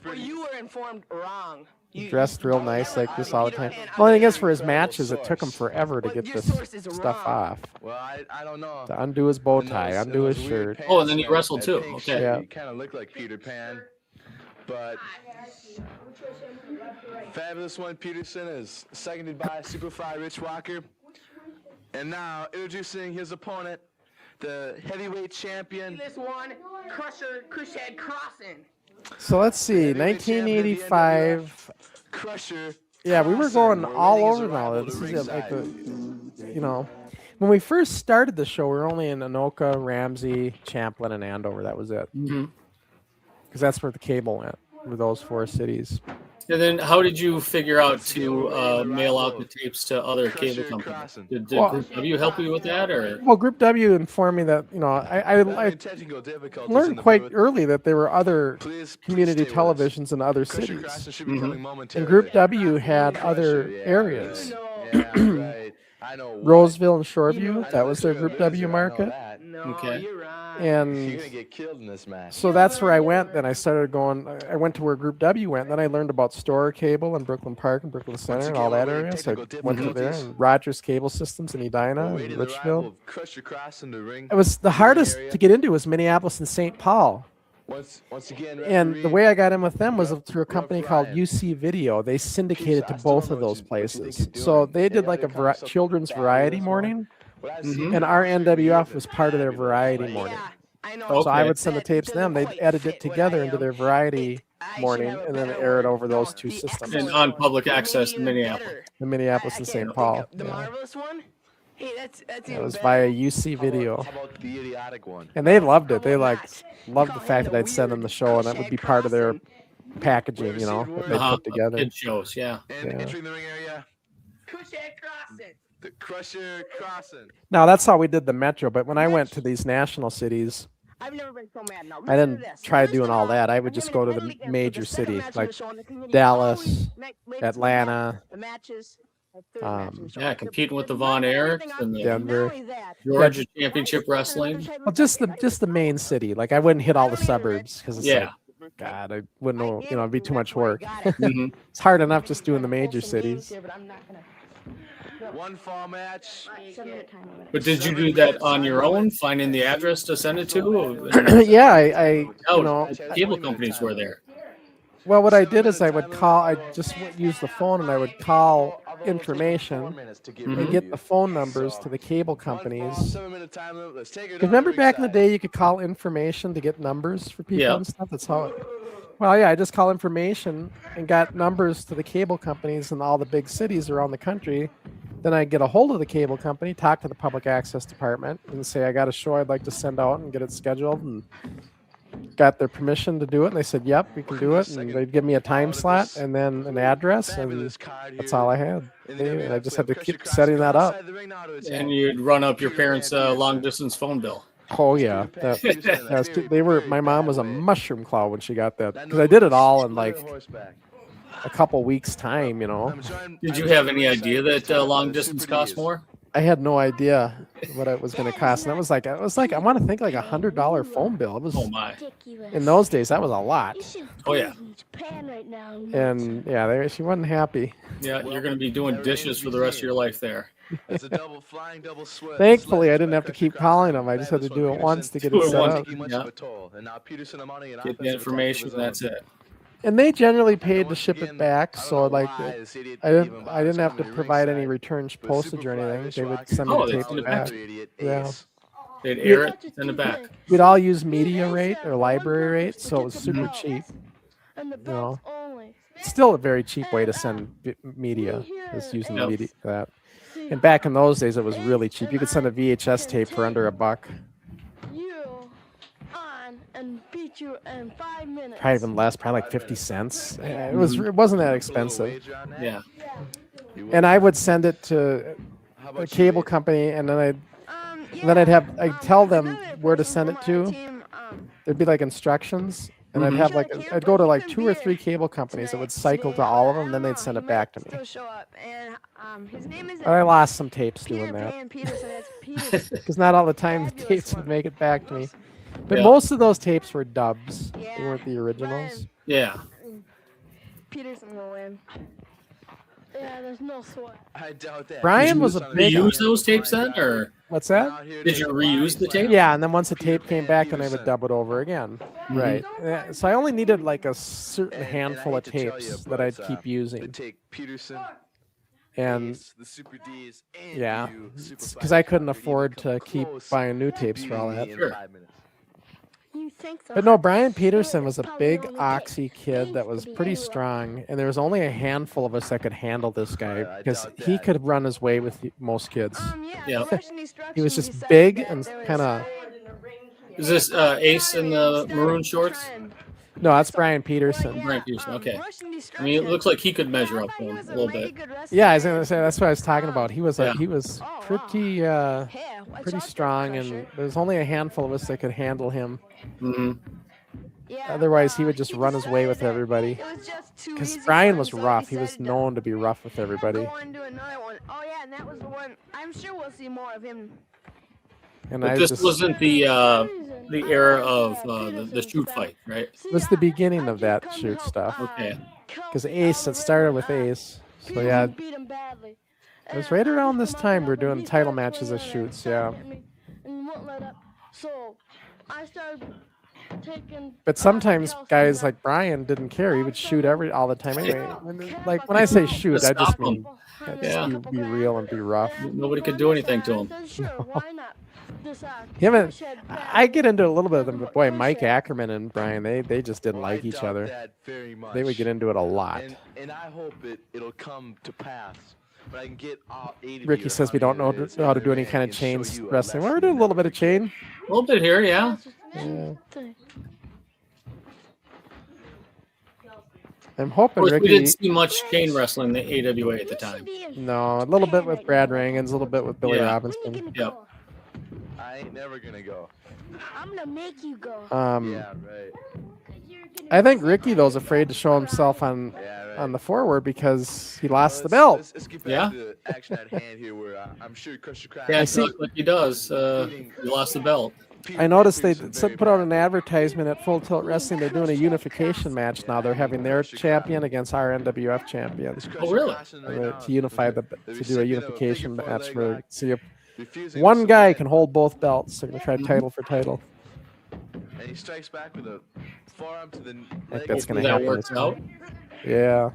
Well, you were informed wrong. He dressed real nice like this all the time. The only thing is, for his matches, it took him forever to get this stuff off. Well, I don't know. To undo his bow tie, undo his shirt. Oh, and then he wrestled too. Okay. Yeah. He kind of looked like Peter Pan, but Fabulous One Peterson is seconded by Superfly Rich Walker. And now introducing his opponent, the heavyweight champion. This one, Crusher Crossen. So let's see, 1985. Crusher. Yeah, we were going all over now. This is like the, you know, when we first started the show, we were only in Anoka, Ramsey, Champlin, and Andover. That was it. Because that's where the cable went, were those 4 cities. And then how did you figure out to mail out the tapes to other cable companies? Did Group W help you with that, or? Well, Group W informed me that, you know, I learned quite early that there were other community televisions in other cities. And Group W had other areas. Roseville and Shoreview, that was their Group W market. Okay. And so that's where I went. Then I started going, I went to where Group W went. Then I learned about Store Cable in Brooklyn Park and Brooklyn Center and all that area. So I went to there, and Rogers Cable Systems in Edina and Richfield. It was the hardest to get into was Minneapolis and St. Paul. And the way I got in with them was through a company called UC Video. They syndicated to both of those places. So they did like a children's variety morning. And our NWF was part of their variety morning. So I would send the tapes to them. They'd edit it together into their variety morning and then air it over those 2 systems. And on public access in Minneapolis. In Minneapolis and St. Paul. The marvelous one? Hey, that's it was via UC Video. And they loved it. They loved the fact that I'd send them the show and that would be part of their packaging, you know, that they put together. Kid shows, yeah. And entering the ring area, the Crusher Crossen. Now that's how we did the Metro, but when I went to these national cities, I've never been so mad. Now, I didn't try doing all that. I would just go to the major city, like Dallas, Atlanta, yeah, competing with the Von Erichs and the Denver, Georgia Championship Wrestling. Well, just the main city. Like I wouldn't hit all the suburbs because it's like, God, I wouldn't know. You know, it'd be too much work. It's hard enough just doing the major cities. One fall match. But did you do that on your own, finding the address to send it to? Yeah, I you know, cable companies were there. Well, what I did is I would call. I just use the phone and I would call information and get the phone numbers to the cable companies. Remember back in the day, you could call information to get numbers for people and stuff. That's how. Well, yeah, I just call information and got numbers to the cable companies in all the big cities around the country. Then I get a hold of the cable company, talk to the public access department, and say I got a show I'd like to send out and get it scheduled, and got their permission to do it. And they said, "Yep, we can do it." And they'd give me a time slot and then an address, and that's all I had. And I just had to keep setting that up. And you'd run up your parents' long distance phone bill. Oh yeah, they were. My mom was a mushroom cloud when she got that because I did it all in like a couple weeks time, you know. Did you have any idea that long distance cost more? I had no idea what it was going to cost, and it was like I want to think like $100 phone bill. It was, oh my! In those days, that was a lot. Oh yeah. And yeah, she wasn't happy. Yeah, you're going to be doing dishes for the rest of your life there. Thankfully, I didn't have to keep calling them. I just had to do it once to get it set up. Get the information, that's it. And they generally paid to ship it back, so like I didn't have to provide any return postage or anything. They would send me the tape back. Yeah. They'd air it, send it back. We'd all use media rate or library rate, so it was super cheap. You know, still a very cheap way to send media is using the media that. And back in those days, it was really cheap. You could send a VHS tape for under $1. And beat you in 5 minutes. Probably even less, probably like 50 cents. It wasn't that expensive. Yeah. And I would send it to a cable company, and then I'd tell them where to send it to. There'd be like instructions, and I'd go to like 2 or 3 cable companies that would cycle to all of them, and then they'd send it back to me. But I lost some tapes doing that. Because not all the time the tapes would make it back to me. But most of those tapes were dubs. They weren't the originals. Yeah. Peterson will win. Yeah, there's no sweat. I doubt that. Brian was a big. Reuse those tapes then, or what's that? did you reuse the tape? Yeah, and then once the tape came back, then I would dub it over again. Right. So I only needed like a certain handful of tapes that I'd keep using. Peterson. And the Super Ds, yeah, because I couldn't afford to keep buying new tapes for all that. Sure. You think so? But no, Brian Peterson was a big oxy kid that was pretty strong, and there was only a handful of us that could handle this guy because he could run his way with most kids. Yeah. He was just big and kind of. Is this Ace in the maroon shorts? No, that's Brian Peterson. Brian Peterson. Okay. I mean, it looks like he could measure up to him a little bit. Yeah, I was gonna say that's what I was talking about. He was pretty pretty strong, and there's only a handful of us that could handle him. Otherwise, he would just run his way with everybody. Because Brian was rough. He was known to be rough with everybody. Oh yeah, and that was the one. I'm sure we'll see more of him. And But this wasn't the era of the shoot fight, right? It was the beginning of that shoot stuff. Okay. Because Ace, it started with Ace. So yeah, it was right around this time we were doing title matches as shoots. Yeah. But sometimes guys like Brian didn't care. He would shoot all the time anyway. Like when I say shoot, I just mean be real and be rough. Nobody could do anything to him. I get into a little bit of them, but boy, Mike Ackerman and Brian, they just didn't like each other. They would get into it a lot. And I hope it'll come to pass. But I can get all 80 Ricky says we don't know how to do any kind of chain wrestling. Well, we're doing a little bit of chain. A little bit here, yeah. I'm hoping of course, Ricky. We didn't see much chain wrestling in the AWA at the time. No, a little bit with Brad Rangens, a little bit with Billy Robinson. Yep. I ain't never gonna go. I'm gonna make you go. Yeah, right. I think Ricky though is afraid to show himself on the forward because he lost the belt. Let's get back to the action at hand here, where I'm sure Crusher Crossen. Yeah, it's like he does. He lost the belt. I noticed they put out an advertisement at Full Tilt Wrestling. They're doing a unification match now. They're having their champion against our NWF champion. Oh, really? To unify to do a unification match where see if one guy can hold both belts. They're gonna try title for title. And he strikes back with a forearm to the leg. I think that's gonna That happen. works out. Yeah.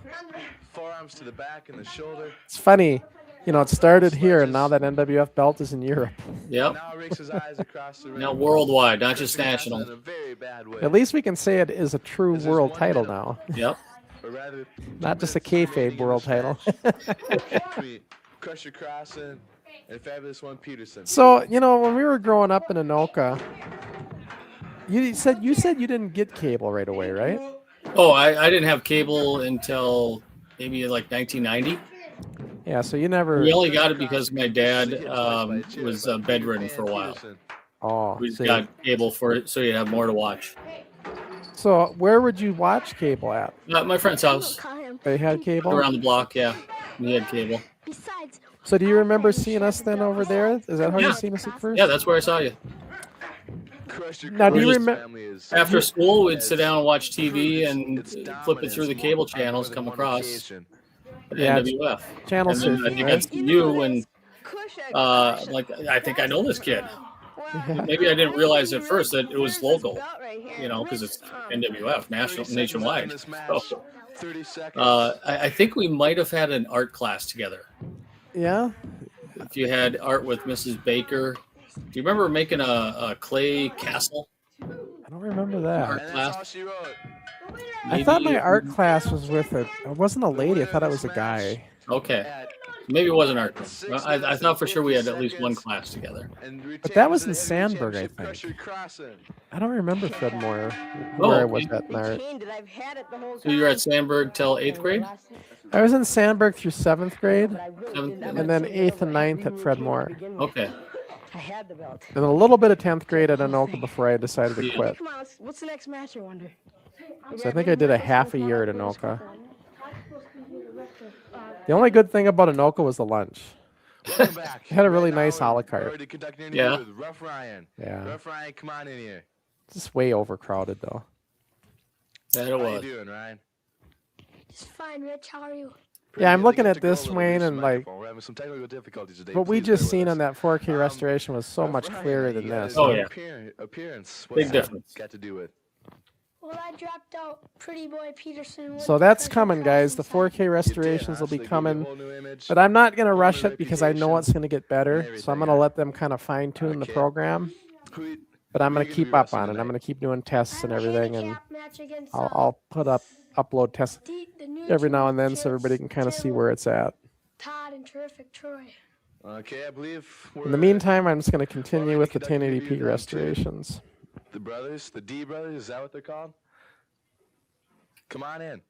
Forearms to the back and the shoulder. It's funny. You know, it started here, and now that NWF belt is in Europe. Yep. Now rakes his eyes across the ring. Now worldwide, not just national. In a very bad way. At least we can say it is a true world title now. Yep. Or rather, Not just a kayfabe world title. between Crusher Crossen and Fabulous One Peterson. So, you know, when we were growing up in Anoka, you said you didn't get cable right away, right? Oh, I didn't have cable until maybe like 1990. Yeah, so you never. We only got it because my dad was bedridden for a while. Oh, We so, got cable for it, so you'd have more to watch. so where would you watch cable at? At my friend's house, They had cable. around the block, yeah. We had cable. So do you remember seeing us then over there? Is that how you seen us at first? Yeah, that's where I saw you. Now, do you remember? After school, we'd sit down and watch TV and flip it through the cable channels, come across Yeah, NWF. channel And then I surfing, think right? that's you and like I think I know this kid. Maybe I didn't realize at first that it was local, you know, because it's NWF nationwide. So, 30 seconds. I think we might have had an art class together. Yeah. If you had art with Mrs. Baker, do you remember making a clay castle? I don't remember that. Art And that's class? all she wrote. I thought my Maybe- art class was with it. It wasn't a lady. I thought it was a guy. Okay. Maybe it wasn't art class. I thought for sure we had at least one class together. But that was in Sandburg, I think. I don't remember Fred Moore where I was at in art. So you were at Sandburg till 8th grade? I was in Sandburg through 7th grade, Seventh? and then 8th and 9th at Fred Moore. Okay. And a little bit of 10th grade at Anoka before I decided to quit. Come on, what's the next match, I wonder? So I think I did a half a year at Anoka. The only good thing about Anoka was the lunch. Welcome back. It had a really nice a la carte. Already conducting an Yeah. interview with Rough Ryan. Yeah. Rough Ryan, come on in here. Just way overcrowded though. That it How was. you doing, Ryan? Just fine, Rich. How are you? Yeah, I'm Pretty looking good. at Get to go a this, little Wayne, loose and like microphone. We're having some technical difficulties today. what we Please just bear seen with on us. that 4K restoration was so much Ryan, clearer how than you guys this. Oh, doing? yeah. Appearance. Big that difference. got to do with? Well, I dropped out Pretty Boy Peterson. with So the that's Crusher coming, guys. The Crossen 4K restorations will be Give you a coming, whole new image, but I'm not gonna whole rush new it because I know it's reputation, gonna get better. So I'm everything, gonna huh? let them kind of fine tune the Okay. program. Who- But I'm who gonna you keep be up wrestling on it. I'm tonight? gonna keep doing tests and I have a everything, and handicap match against, I'll upload tests the new every now two and then so kids, everybody can kind of see Taylor, where it's at. Todd and Terrific Troy. Okay, I believe we're In the meantime, I'm just gonna continue already with the conducting a 1080p review down to restorations. the brothers, the D brothers. Is that what they're called? Come on in.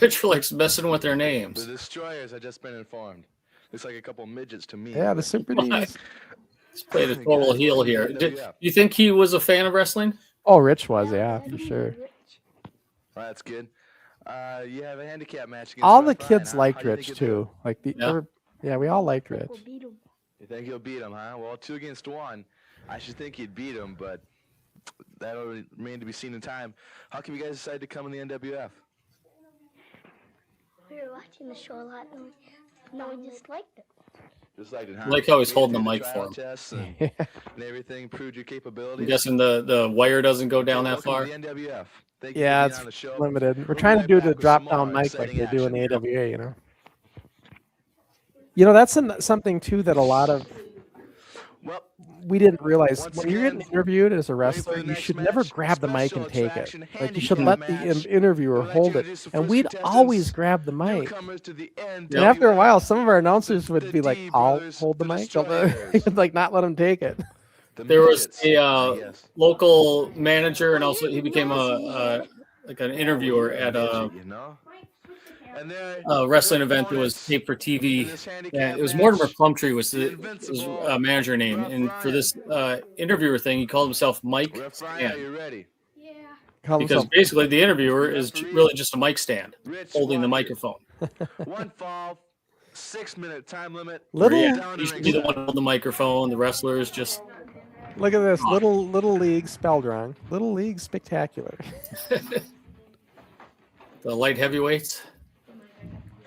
Rich likes messing with their The names. Destroyers. I just been informed. Looks like a couple midgets to me. Yeah, the Super Ds. Let's play the total heel here. Did you think he was a fan of wrestling? Oh, Rich was, yeah, for sure. Well, that's good. You have a handicap match against All the Rough Ryan, kids huh? liked How do you Rich think you'll do? too. Like the Yeah. yeah, we all liked Rich. We'll beat 'em. You think he'll beat him, huh? Well, 2 against 1. I should think he'd beat him, but that'll remain to be seen in time. How come you guys decided to come in the NWF? We were watching the show a lot, and we just liked it. Just like it, huh? I like how he's You holding the did mic tryout for him. tests and, and everything proved your capabilities. I'm guessing the wire doesn't go down that Welcome far. to the NWF. Thank you Yeah, for it's being on the show. limited. We're We'll be trying to right do back the with drop some down more mic like exciting they do in the action. AWA, you know. You know, that's something too that a lot of Well, we didn't realize Once when you're getting again, interviewed as a ready for wrestler, the you next should never match? grab the mic Special and take it. attraction Like you should handicap let the match. interviewer We'd like to hold it, introduce the and first we'd contestants, always grab the mic. newcomers to the And after a NWF, while, some of our announcers would the be like, D "I'll brothers, hold the the mic," Destroyers. like not let them take it. the There was midgets, a I guess. local manager, and also he became a like an interviewer at a Midget, you know? And there, wrestling event that was taped for TV. in this handicap Yeah, it was match, Mortimer Plumtree was the his invincible manager name, Rough and for Ryan. this interviewer thing, he called himself Mike Rough Ryan, are Stand, you ready? Yeah. Call because himself- basically the interviewer is really just a mic stand Rich holding the Wonder. microphone. One fall, 6-minute time limit. Little- Yeah, down he to should be the ringside. one holding the microphone. The wrestlers just Look at this little league spelled wrong. Little league spectacular. the light heavyweights.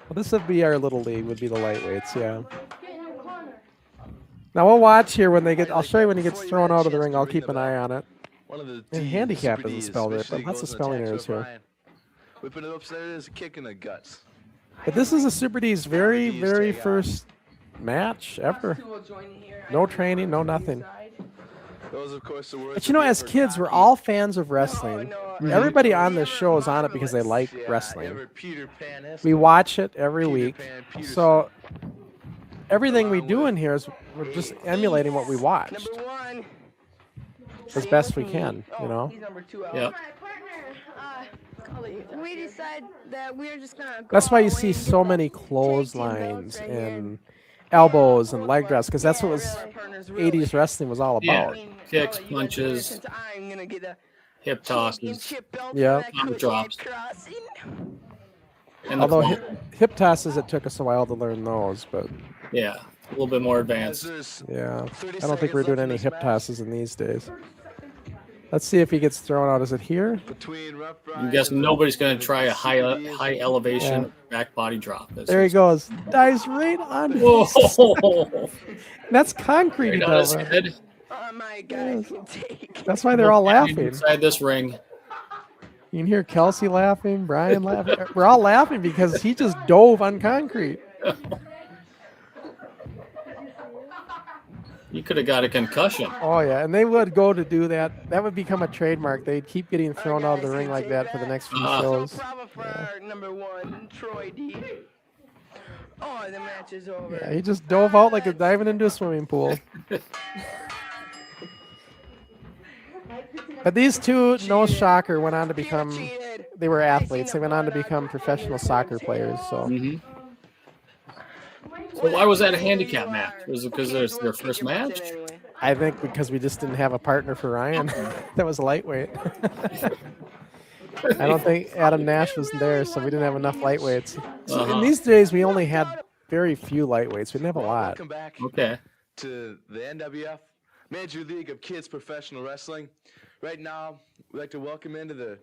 Well, this would be our little league. Would be the lightweights, yeah. Now we'll watch here when they get. I'll show you when he gets thrown out of the ring. I'll keep an eye on it. One of the And D's, handicap Super isn't D's, spelled right, especially but lots of goes and spelling attacks errors Rough here. Ryan. Whipping it upstairs, there's a kick in the guts. But this is a Super D's very, D's very take first match ever. No training, no nothing. Those, of course, the words But you know, of as Edward kids, we're Coffey. all fans of wrestling. Everybody on this show is on it because they like Yeah, wrestling. Edward Peter Pan-esque. We watch it every Peter week. Pan, Peterson. So everything we do in here is we're just emulating what we watched Number 1. as best we can, you know. He's number 2. Yeah. We decided that we were just gonna go That's why you all see in, so get many the tag team clotheslines belts right here. and elbows and leg drops because that's what was Our partners really- 80s wrestling was all Yeah. about. Kicks, you guys know punches, since I'm gonna get a hip tosses, championship belt Yeah. for that Arm Crusher drops. Crossen. and the Although claw. hip tosses, it took us a while to learn those, but Yeah, a little bit more As advanced. there's yeah, 30 I don't think we're seconds doing left in any this hip match. tosses in these days. Let's see if he gets thrown out. Is it here? Between Rough I'm Ryan guessing and nobody's going the to try a Super D's. high elevation Yeah. back body drop. This There he is- goes. Dives right on. Whoa! That's concrete. Right he on does. his head. Oh my God, I can take. That's why they're all laughing. Inside this ring. You can hear Kelsey laughing, Brian laughing. We're all laughing because he just dove on concrete. You could have got a concussion. Oh yeah, and they would go to do that. That would become a trademark. They'd keep getting thrown out of the ring like that for the next few shows. So proud for our number 1, Troy D. Oh, the match is over. Yeah, he just dove out like a diving into a swimming pool. But these two, no shocker, went on to become. They were athletes. They went on to become professional soccer players. So. Mm-hmm. So why was that a handicap match? Was it because it was their first match? I think because we just didn't have a partner for Ryan. That was lightweight. I don't think Adam Nash was there, so we didn't have enough lightweights. So in these days, we only had very few lightweights. We didn't have a lot. Welcome back Okay. to the NWF, Major League of Kids Professional Wrestling. Right now, we'd like to welcome into the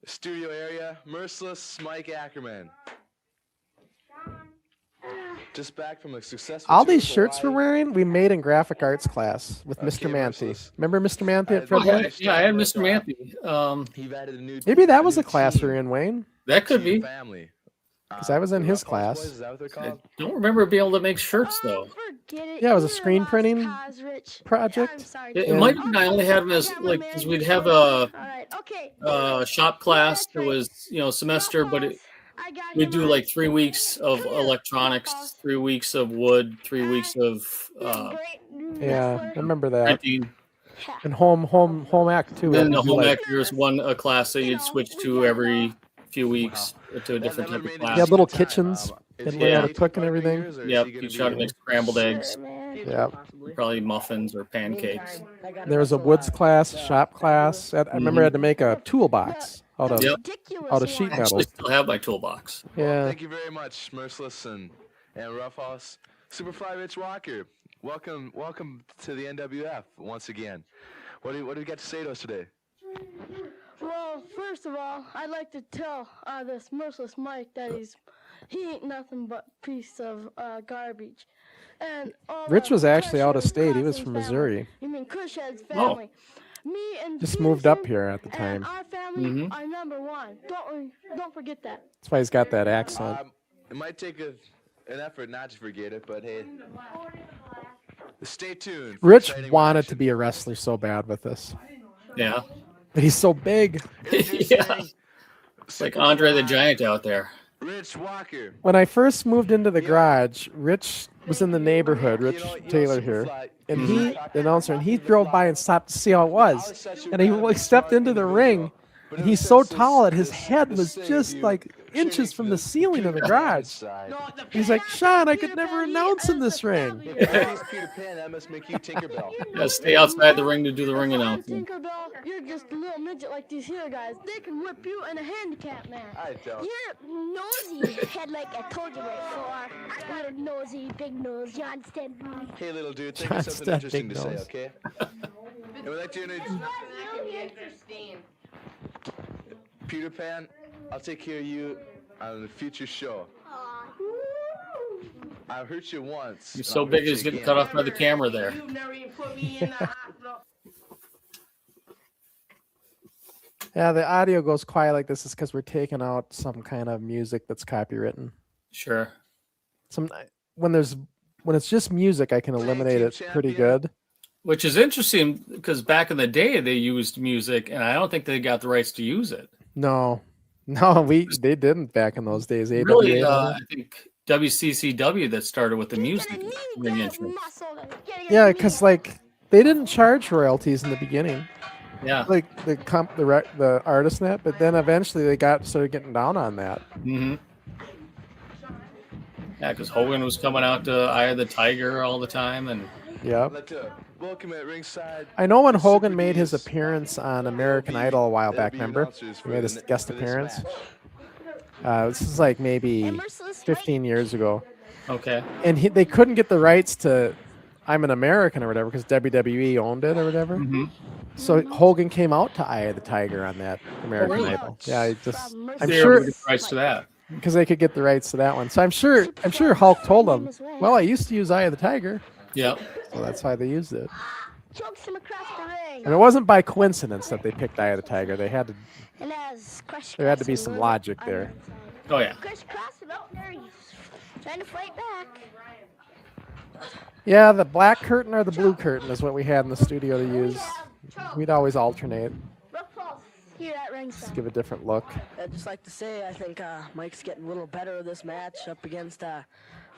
studio area, Merciless Mike Ackerman. Just back from a successful All tour these of shirts we're Hawaii. wearing, we made in graphic arts class with Mr. Manthe. Merciless. Remember Mr. Manthe at Oh, Fred? yeah, I had Mr. Manthe. He added a new Maybe that was a class we were in, Wayne. That could be. family. Because I was in his Rough House class. Boys, is that what they're I called? don't remember being able to make shirts though. Yeah, it was a screen printing project. It might have been I only had them as like because we'd have a shop class that was semester, but we'd do like 3 weeks of electronics, 3 weeks of wood, 3 weeks of Yeah, I remember that. printing. And home act too. Then We the do, home like- ec there's a class that you'd switch to every few weeks to a different type of class. Yeah, little kitchens. Is Didn't he learn how gonna to be cook and Puerto everything. Ricans, or is Yep, he gonna you be- try to make scrambled eggs, Yeah. probably muffins or pancakes. There was a woods class, shop class. I remember I had to make a toolbox out of Yep. sheet I metal. actually still have my toolbox. Yeah. Thank you very much, Merciless and Rough House. Superfly Rich Walker, welcome to the NWF once again. What do we got to say to us today? Well, first of all, I'd like to tell this Merciless Mike that he ain't nothing but piece of garbage. And all Rich the was actually out of Crusher state. He was Crossen's from family. Missouri. You mean Crushhead's Oh. family? Me and Just moved up Peterson here at the and time. our family are number one. Don't forget that. That's why he's got that accent. It might take an effort not to forget it, but hey, stay tuned. for Rich exciting wanted action. to be a wrestler so bad with us, Yeah. but he's so big. Yeah. It's like Andre the Giant out there. Rich Walker. When I first moved into the garage, Rich was in the neighborhood, Rich Taylor here, and he, the announcer, and he drove by and stopped to see how it was. And he stepped into the ring, and he's so tall that his head was just like inches from the ceiling of the garage. He's like, Sean, I could never announce in this ring. Peter Pan, that must make you Tinkerbell. Yeah, stay outside the ring to do the ring announcing. Tinkerbell, you're just a little midget like these here guys. They can whip you in a handicap man. I don't. You're nosy head like I told you before. Little nosy, big nose, you understand? Hey, little dude, think John of something Stott, interesting big to say, nose. okay? And we'd like to introduce Peter Pan. I'll take care of you on a future show. I hurt you once. He's and so I'll big hurt he's you getting again. cut off by the camera there. Yeah, the audio goes quiet like this is because we're taking out some kind of music that's copywritten. Sure. When it's just music, I can eliminate it pretty good. Which is interesting because back in the day they used music, and I don't think they got the rights to use it. No, they didn't back in those days. AWA, Really, I think WCCW that started with the music ring entrance. yeah, because like they didn't charge royalties in the beginning. Yeah. Like the artist net, but then eventually they started getting down on that. Mm-hmm. Yeah, because Hogan was coming out to Eye of the Tiger all the time, and Yeah. I'd like to welcome at ringside. I know when Hogan made his appearance on American Idol a while back, remember? He made his guest appearance. This is like maybe 15 years ago. Okay. And they couldn't get the rights to I'm an American or whatever because WWE owned it or whatever. Mm-hmm. So Hogan came out to Eye of the Tiger on that American really? Idol. Yeah, I'm They sure were the rights to that. because they could get the rights to that one. So I'm sure Hulk told them, well, I used to use Eye of the Tiger. Yeah. So that's why they used it. Chokes him across the ring. And it wasn't by coincidence that they picked Eye of the Tiger. They had to. And as Crusher There had to be Crossen some was logic on there. Oh yeah. Crusher Crossen out there, he's trying to fight back. Yeah, the black curtain or the blue curtain is what we had in the studio to use. We'd always alternate, Here at just ringside. give a different look. I'd just like to say I think Mike's getting a little better of this match up against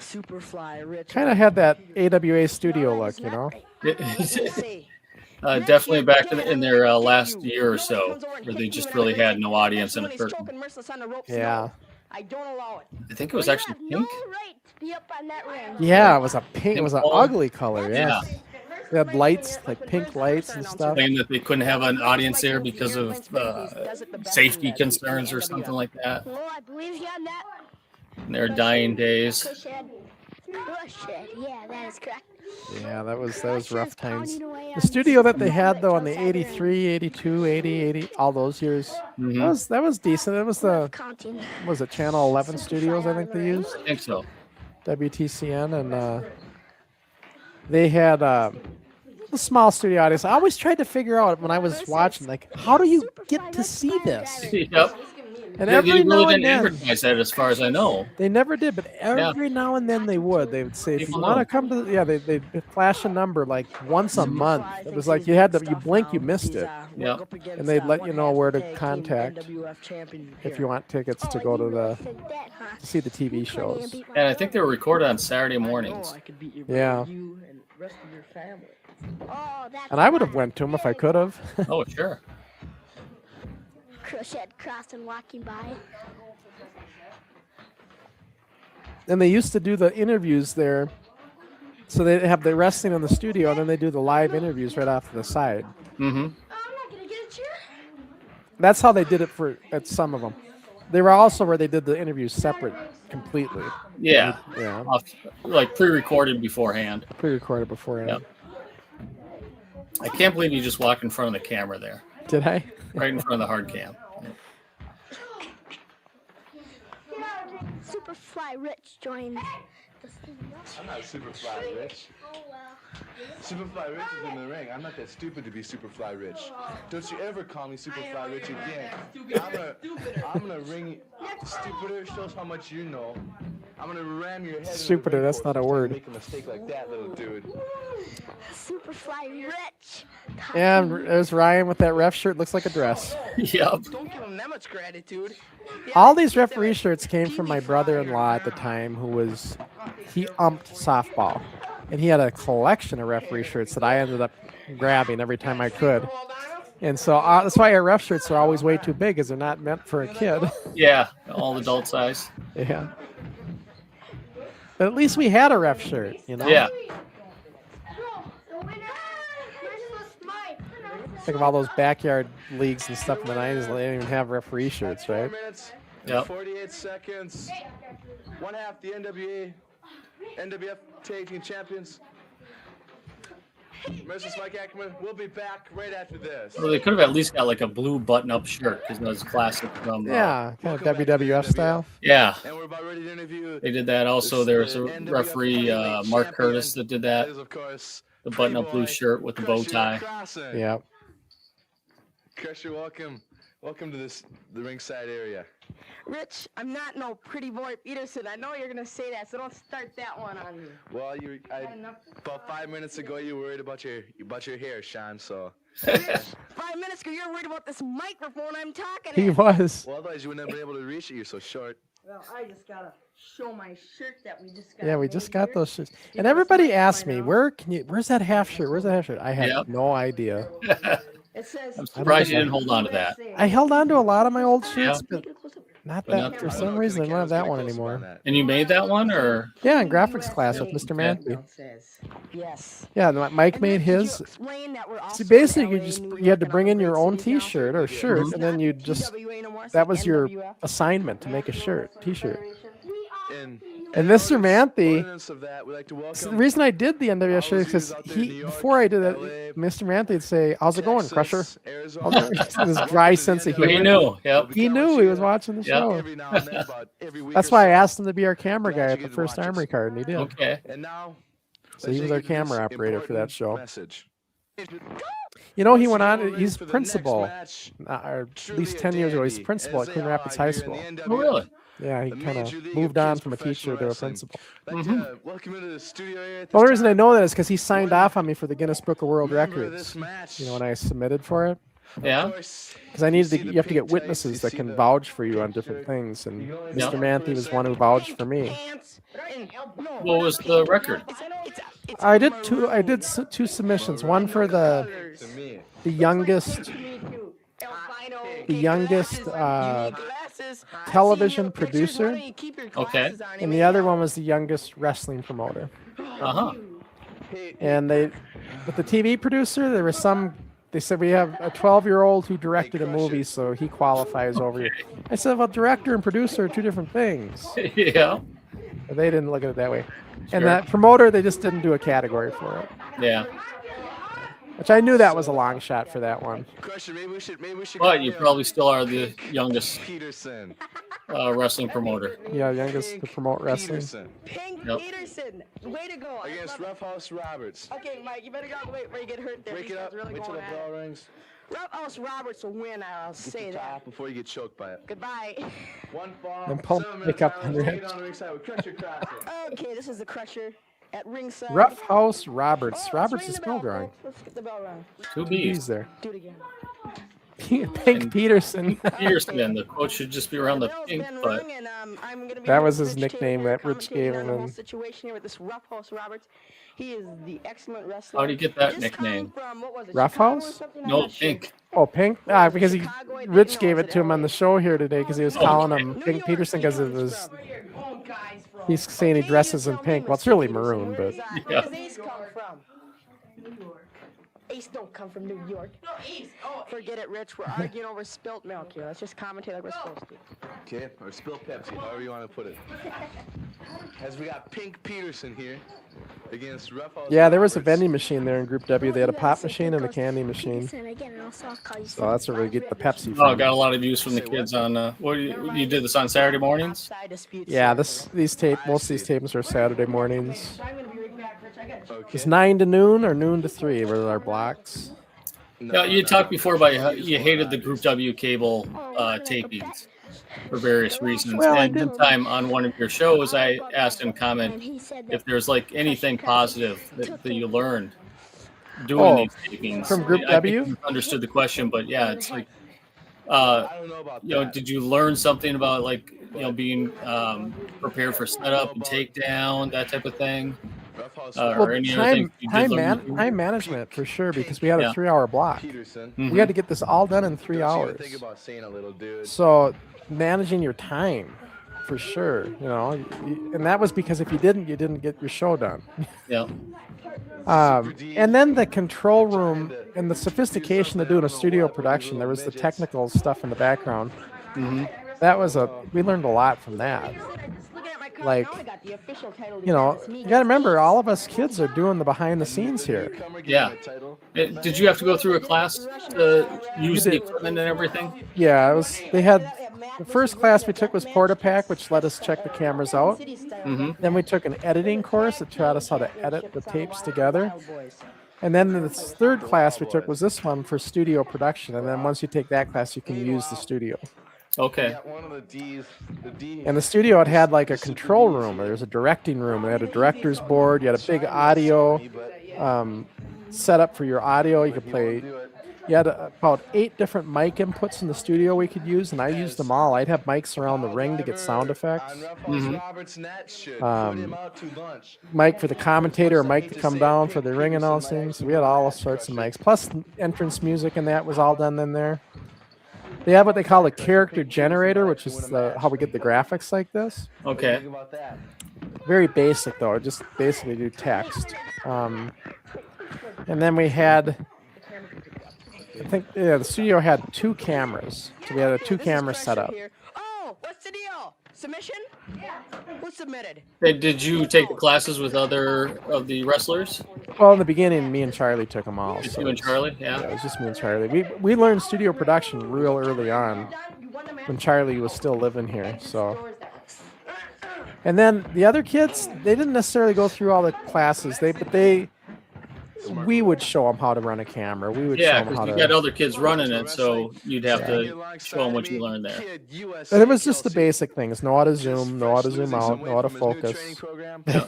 Superfly Rich. Kind of had that AWA studio look, you know? Definitely back in their last year or so, where they just really had no audience in a curtain. Yeah. I don't allow it. I think it was actually No pink. right to be up on that ring. Yeah, it was a pink. It was an Pink ugly color. Yeah. Yeah. They had lights, like pink lights and stuff. Claimed that they couldn't have an audience there because of safety concerns or something like that Well, I believe you on that. in their dying days. Crushed. Yeah, that is correct. Yeah, that was rough times. Pounding away The studio that they had though in the 83, 82, 80, 80, all those years, that was decent. It was the was it Channel 11 Studios I think they used. I think so. WTCN, and they had a small studio audience. I always tried to figure out when I was watching, like, how do you get to see this? Yep. And They every really now and didn't then, advertise that, as far as I know. they never did, but every now and then they would. They would say, if you People want to know. come to, they'd flash a number like once a month. It was like you had to, you blink, you missed it. Yeah. And they'd let you know where to contact if you want tickets to go to to see the TV shows. And I think they were recorded on Saturday mornings. Yeah. Oh, And I would have went to them if I could have. Oh, sure. Crusher Crossen walking by. And they used to do the interviews there. So they have the wrestling in the studio, and then they do the live interviews right off to the side. Mm-hmm. That's how they did it at some of them. They were also where they did the interviews separate completely. Yeah. Yeah. Like pre-recorded beforehand. Pre-recorded beforehand. Yep. I can't believe you just walked in front of the camera there. Did I? Right in front of the hard cam. Superfly Rich joins the studio. I'm not Superfly Rich. Oh well. Superfly Rich is in the ring. I'm not that stupid to be Superfly Rich. Don't you ever call me Superfly Rich again. I'm gonna ring you. Stupider shows how much you know. I'm gonna ram your head. Stupider, that's not a word. Make a mistake like that, little dude. Superfly Rich. Yeah, there's Ryan with that ref shirt. Looks like a dress. Yep. Don't give him that much gratitude. All these referee shirts came from my brother-in-law at the time, he umped softball. And he had a collection of referee shirts that I ended up grabbing every time I could. And so that's why our ref shirts are always way too big, because they're not meant for a kid. Yeah, all adult size. Yeah. But at least we had a ref shirt, you know? Yeah. Think of all those backyard leagues and stuff in the 90s. They didn't even have referee shirts, right? 4 minutes, Yep. 48 seconds. One half the NWF Tag Team Champions. Merciless Mike Ackerman. We'll be back right after this. Well, they could have at least got like a blue button-up shirt, because that was classic from. Yeah, kind of WWF style. Yeah. And we're about ready to interview. They did that. Also, there was a referee, Mark Curtis, that did that. Of course, The button-up blue shirt with the bow tie. Yeah. Crusher, welcome to the ringside area. Rich, I'm not no pretty boy Peterson. I know you're gonna say that, so don't start that one on me. Well, about 5 minutes ago you were worried about your hair, Sean. So. 5 minutes ago, you're worried about this microphone I'm talking. He at. was. Well, otherwise you wouldn't have been able to reach it. You're so short. Well, I just gotta show my shirt that we just got. Yeah, we just got those shirts. And everybody asked me, where's that half shirt? Where's that half shirt? I had no idea. It says. I'm surprised you didn't hold on to that. I held on to a lot of my old shirts, Yeah. but not that. For some reason, I don't have that one anymore. And you made that one, or? Yeah, in graphics class with Mr. Manthey. Yes. Yeah, Mike made his. See, basically, you had to bring in your own T-shirt or shirt, and then you that was your assignment to make a T-shirt. And Mr. Manthey, the reason I did the NWF shirt is because before I did it, Mr. Manthey would say, "How's it going, Crusher?" This dry sense of humor. He knew. Yep. He knew he was watching the show. That's why I asked him to be our camera guy at the first Armory Card, and he did. Okay. So he was our camera operator for that show. You know, he went on. He's principal, or at least 10 years ago. He's principal at Clean Rapids High School. Oh, really? Yeah, he kind of moved on from a teacher to a principal. Welcome into the studio here. The only reason I know that is because he signed off on me for the Guinness Book of World Records. You know, when I submitted for it. Yeah. Because I needed to. You have to get witnesses that can vouch for you on different things, and Mr. Manthey was one who vouched for me. What was the record? I did two submissions. One for the youngest television producer. Okay. And the other one was the youngest wrestling promoter. Uh-huh. And with the TV producer, there was they said we have a 12-year-old who directed a movie, so he qualifies over you. I said, well, director and producer are two different things. Yeah. But they didn't look at it that way. And that promoter, they just didn't do a category for it. Yeah. Which I knew that was a long shot for that one. Crusher, maybe we should But you probably still are the youngest Peterson. wrestling promoter. Yeah, youngest to promote wrestling. Peterson. Pink Yep. Peterson, way to go. Against Roughhouse Roberts. Okay, Mike, you better get out of the way before you get hurt there. Break These it guys up. really Wait till going the at bell it. rings. Roughhouse Roberts will win, I'll Get say the that. top before you get choked by it. Goodbye. One fall. And pull 7 pick minutes up silence, on take it Rich. on the ringside with Crusher Crossen. Okay, this is the Crusher at ringside. Rough House Roberts. Oh, let's Roberts ring is the bell, spelled wrong. folks. Let's get the bell rung. Two He's B's. there. Do it again. Pink Peterson. Peterson, and the quote should just be around the bell's pink, been but rung, and, I'm gonna be That with was his Rich nickname Taylor, that Rich gave commentating on him the whole and- situation here with this Roughhouse Roberts. He is the excellent wrestler. how do you get that Just come nickname? from, what was it, Rough Chicago or House? something? I'm No, not sure. pink. Oh, Pink? Because he Chicago, I think, Rich no, gave was it to him on the LA? show here today because he was calling him New Pink York, Peterson he because it comes was. from. He's saying he Okay, dresses you in tell pink. me, Well, it's Mr. really Peterson, maroon, where but does, Yeah. where does Ace come from? New York. Ace don't come from New York. No, Ace. Oh, forget it, Rich. We're arguing over spilt milk here. Let's just commentate like we're supposed to. Okay, or spill Pepsi, however you want to put it. As we got Pink Peterson here against Roughhouse. yeah, there was a Roberts. vending machine there in Group W. They had a pop machine and a candy machine. So that's where we get the Pepsi Oh, I from. got a lot of views from the kids on. What you did this on Saturday mornings? Outside disputes Yeah, here. most of these tapes are Saturday mornings. I'm gonna be right back, Rich. I got you. It's 9 to noon or noon to 3 were our blocks. Yeah, you talked before about how you hated the Group W cable tapings for various reasons. Well, I and one time on one of your shows, I asked in comment if there's like anything positive that you learned doing Oh, these tapings. from Group I W? think you understood the question, but yeah, it's like, I don't know about you know, that. did you learn something about like, you know, being prepared for setup and takedown, that type of thing? Roughhouse Or any other things you did learn? Time management for sure because we had a Yeah. 3-hour block. Peterson. We had to get this all done in 3 Don't you hours. Think about saying a little dude. So managing your time for sure, you know, and that was because if you didn't get your show done. Yeah. And then the control room and the sophistication of doing a studio production. There was the technical stuff in the background. That was we learned a lot from that. Like, you know, you got to remember, all of us kids are doing the behind the scenes here. Yeah. Did you have to go through a class to use the equipment and everything? Yeah, it was. They had the first class we took was Portapack, which let us check the cameras out. Then we took an editing course that taught us how to edit the tapes together. And then the third class we took was this one for studio production. And then once you take that class, you can use the studio. Okay. One of the D's, the D. And the studio, it had like a control room. There was a directing room. It had a director's board. You had a big audio setup for your audio. You could play. You had about 8 different mic inputs in the studio we could use, and I used them all. I'd have mics around the ring to get sound effects. Mic for the commentator, a mic to come down for the ring announcing. So we had all sorts of mics. Plus entrance music, and that was all done in there. They have what they call a character generator, which is how we get the graphics like this. Okay. Very basic, though. Just basically do text. And then we had, I think, the studio had 2 cameras. So we had a 2-camera setup. Oh, what's the deal? Submission? Yeah. Who submitted? Did you take the classes with other of the wrestlers? Well, in the beginning, me and Charlie took them all. Just So you and Charlie? yeah, Yeah. it was just me and Charlie. We learned studio production real early on when Charlie was still living here. So, and then the other kids, they didn't necessarily go through all the classes. We would show them how to run a camera. We would Yeah, show them how because to. you got other kids running it, so you'd have to show them what you learned there. And it was just the basic things: know how to zoom, know how to zoom out, know how to focus.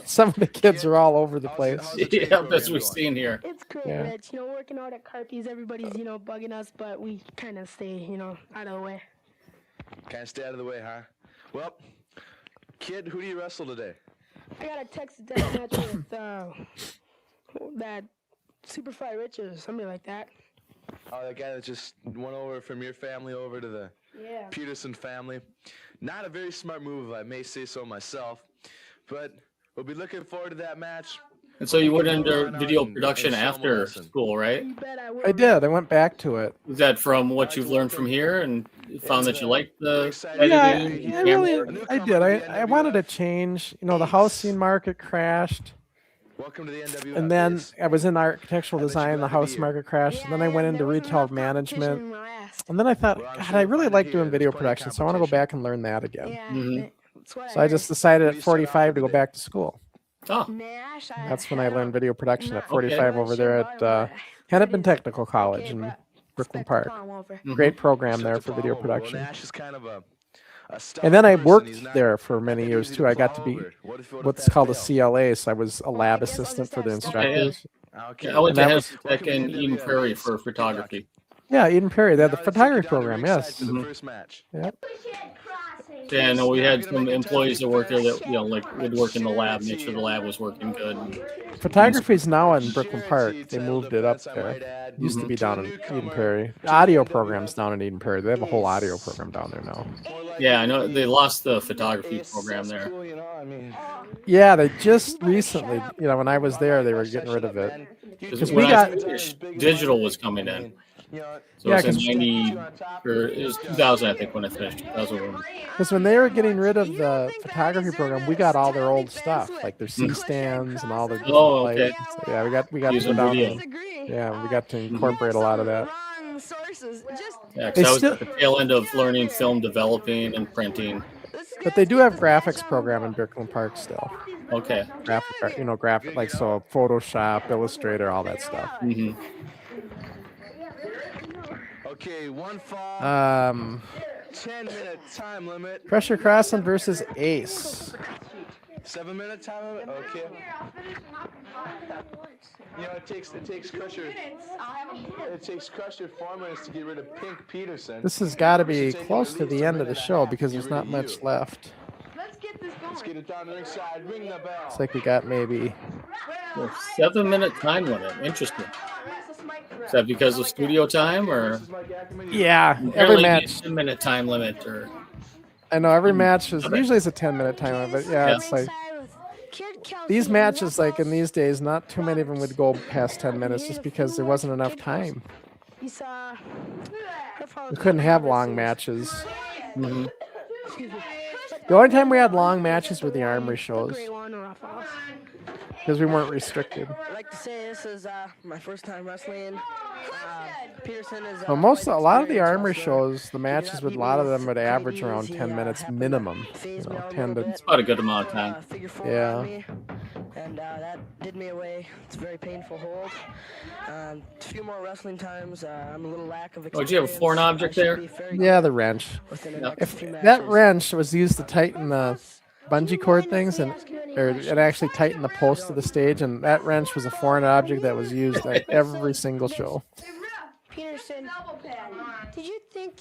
Some of the kids are all over the place. Yeah, that's what we've seen here. It's great, Yeah. Rich. You know, working out at Carpy's, everybody's, bugging us, but we kind of stay, out of the way. Kind of stay out of the way, huh? Well, kid, who do you wrestle today? I got a Texas death match with that Superfly Rich or something like that. Oh, that guy that just went over from your family over to the Yeah. Peterson family. Not a very smart move, if I may say so myself. But we'll be looking forward to that match. And so you went into video production after school, right? I did. I went back to it. Is that from what you've learned from here and found that you liked the Yeah, editing? I did. I wanted to change. The housing market crashed. Welcome to the NWF. And then I was in architectural design, the house market crashed, and then I went into retail management. And then I thought, God, I really like doing video production, so I want to go back and learn that again. So I just decided at 45 to go back to school. Oh. That's when I learned video production at 45 over there at Hennepin Technical College in Brooklyn Park. Great program there for video production. And then I worked there for many years too. I got to be what's called a CLA, so I was a lab assistant for the instructors. I went to Hennepin Tech in Eden Prairie for photography. Yeah, Eden Prairie. They had the photography program, yes. Yep. Yeah, no, we had some employees that worked there that, like would work in the lab, make sure the lab was working good. Photography is now in Brooklyn Park. They moved it up there. Used to be down in Eden Prairie. The audio program's down in Eden Prairie. They have a whole audio program down there now. Yeah, I know they lost the photography program there. Yeah, they just recently, when I was there, they were getting rid of it. Because we got digital was coming in. So it was in 90, or it was 2000, I think, when I finished. 2001. Because when they were getting rid of the photography program, we got all their old stuff, like their C stands and all their. Oh, okay. So yeah, we got to go down there. Yeah, we got to incorporate a lot of that. Yeah, because I was at the tail end of learning film developing and printing. But they do have graphics program in Brooklyn Park still. Okay. Graphic, like so Photoshop, Illustrator, all that stuff. Okay, one fall. 10-minute time limit. Crusher Crossen versus Ace. 7-minute time limit. Okay. It takes Crusher. It takes Crusher 4 minutes to get rid of Pink Peterson. This has got to be close to the end of the show because there's not much left. Let's get it down to the ringside. Ring the bell. It's like we got maybe 7-minute time limit. Interesting. Is that because of studio time, or? Yeah, every match. 10-minute time limit, or? I know every match is usually it's a 10-minute time limit, but yeah, it's like these matches, like in these days, not too many of them would go past 10 minutes just because there wasn't enough time. We couldn't have long matches. The only time we had long matches were the Armory shows. Because we weren't restricted. I'd like to say this is my first time wrestling. Peterson is. Well, a lot of the Armory shows, the matches with a lot of them would average around 10 minutes minimum. 10 to. It's about a good amount of time. Yeah. And that did me away. It's a very painful hold. A few more wrestling times. I'm a little lack of experience. Oh, did you have a foreign object there? Yeah, the wrench. If that wrench was used to tighten the bungee cord things, or it actually tightened the post of the stage, and that wrench was a foreign object that was used at every single show. Peterson, did you think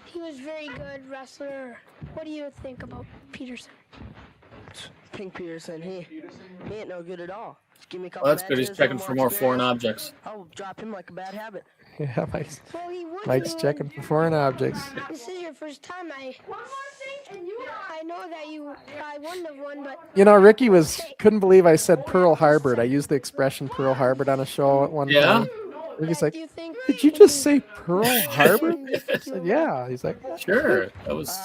he was very good wrestler? What do you think about Peterson? Pink Peterson, he ain't no good at all. Just give me a couple that's good. He's checking for more foreign objects. I'll drop him like a bad habit. Yeah, Mike's checking for foreign objects. This is your first time. I know that you probably wouldn't have won, but Ricky couldn't believe I said Pearl Harbored. I used the expression Pearl Harbored on a show at one time. Ricky's like, did you just say Pearl Harbor? I said, yeah. He's like, sure. That was.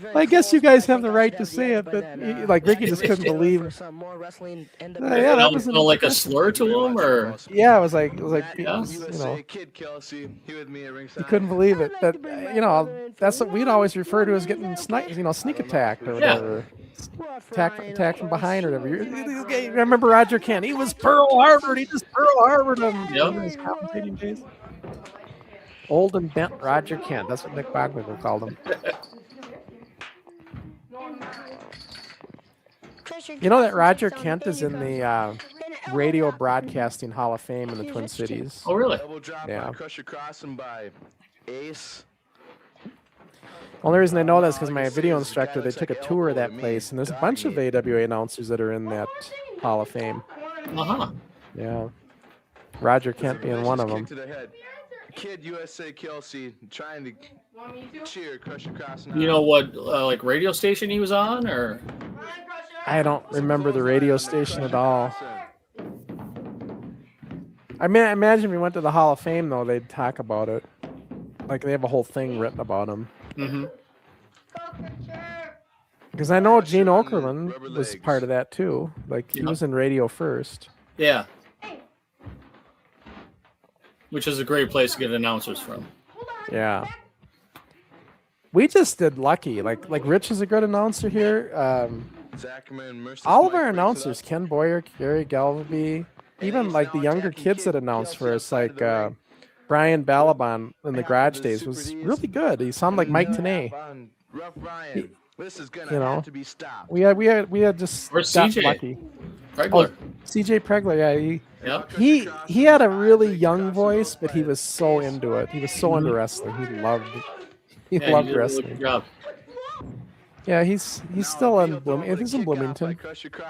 Well, I guess you guys have the right to say it, but Ricky just couldn't believe. Yeah, that was like a slur to him, or yeah, it was like he couldn't believe it. But that's what we'd always refer to as getting sneak attacked or whatever. Attack from behind or whatever. I remember Roger Kent. He was Pearl Harbored. He just Pearl Harbored him. In his commentating days. Old and bent Roger Kent. That's what Nick Bogwinkle called him. That Roger Kent is in the Radio Broadcasting Hall of Fame in the Twin Cities. Oh, really? Yeah. Crusher Crossen by Ace. Only reason I know that is because my video instructor, they took a tour of that place, and there's a bunch of AWA announcers that are in that Hall of Fame. Uh-huh. Yeah. Roger Kent being one of them. Kid USA Kelsey trying to cheer Crusher Crossen. You know what, like radio station he was on, or? I don't remember the radio station at all. I imagine if we went to the Hall of Fame, though, they'd talk about it. Like, they have a whole thing written about him. Mm-hmm. Because I know Gene Okerlund was part of that too. Like he was in radio first. Yeah. Which is a great place to get announcers from. Yeah. We just did lucky. Like Rich is a good announcer here. All of our announcers, Ken Boyer, Gary Galvaby, even like the younger kids that announced for us, like Brian Balaban in the Garage Days was really good. He sounded like Mike Tenay. You know, we had just or got CJ lucky. Pregler. CJ Pregler, yeah, he had a really young voice, but he was so into it. He was so into wrestling. He loved loved wrestling. Yeah, he's still in He's in Bloomington.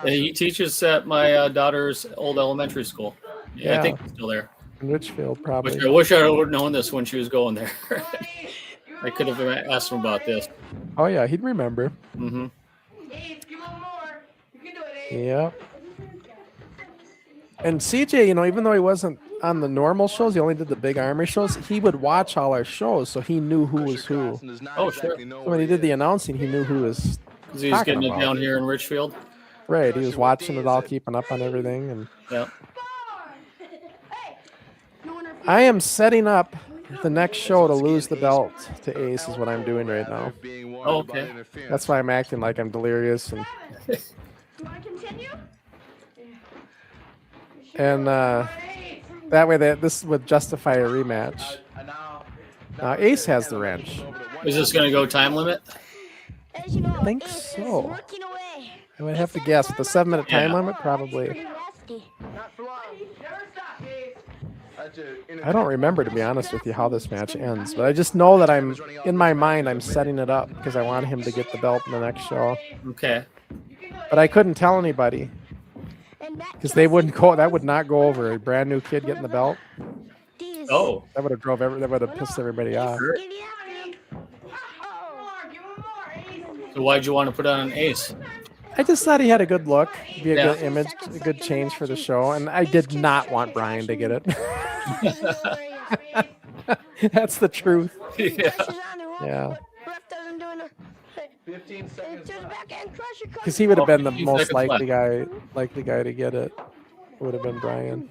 Yeah, he teaches at my daughter's old elementary school. Yeah, I think he's still there. In Richfield, probably. Which I wish I would have known this when she was going there. I could have asked him about this. Oh yeah, he'd remember. Mm-hmm. Yeah. And CJ, you know, even though he wasn't on the normal shows, he only did the big army shows. He would watch all our shows, so he knew who was who. Oh, sure. So when he did the announcing, he knew who was. Because he was getting it down here in Richfield. Right, he was watching it all, keeping up on everything, and. Yeah. I am setting up the next show to lose the belt to Ace is what I'm doing right now. Oh, okay. That's why I'm acting like I'm delirious and. And that way, this would justify a rematch. Ace has the wrench. Is this going to go time limit? I think so. I would have to guess. With the 7-minute time limit, probably. I don't remember, to be honest with you, how this match ends, but I just know that in my mind, I'm setting it up because I want him to get the belt in the next show. Okay. But I couldn't tell anybody because they wouldn't go. That would not go over. A brand new kid getting the belt. Oh, that would have that would have pissed everybody off. So why'd you want to put on an Ace? I just thought he had a good look, be a good image, a good change for the show, and I did not want Brian to get it. That's the truth. Yeah. 15 seconds. Because he would have been the most likely guy to get it. Would have been Brian.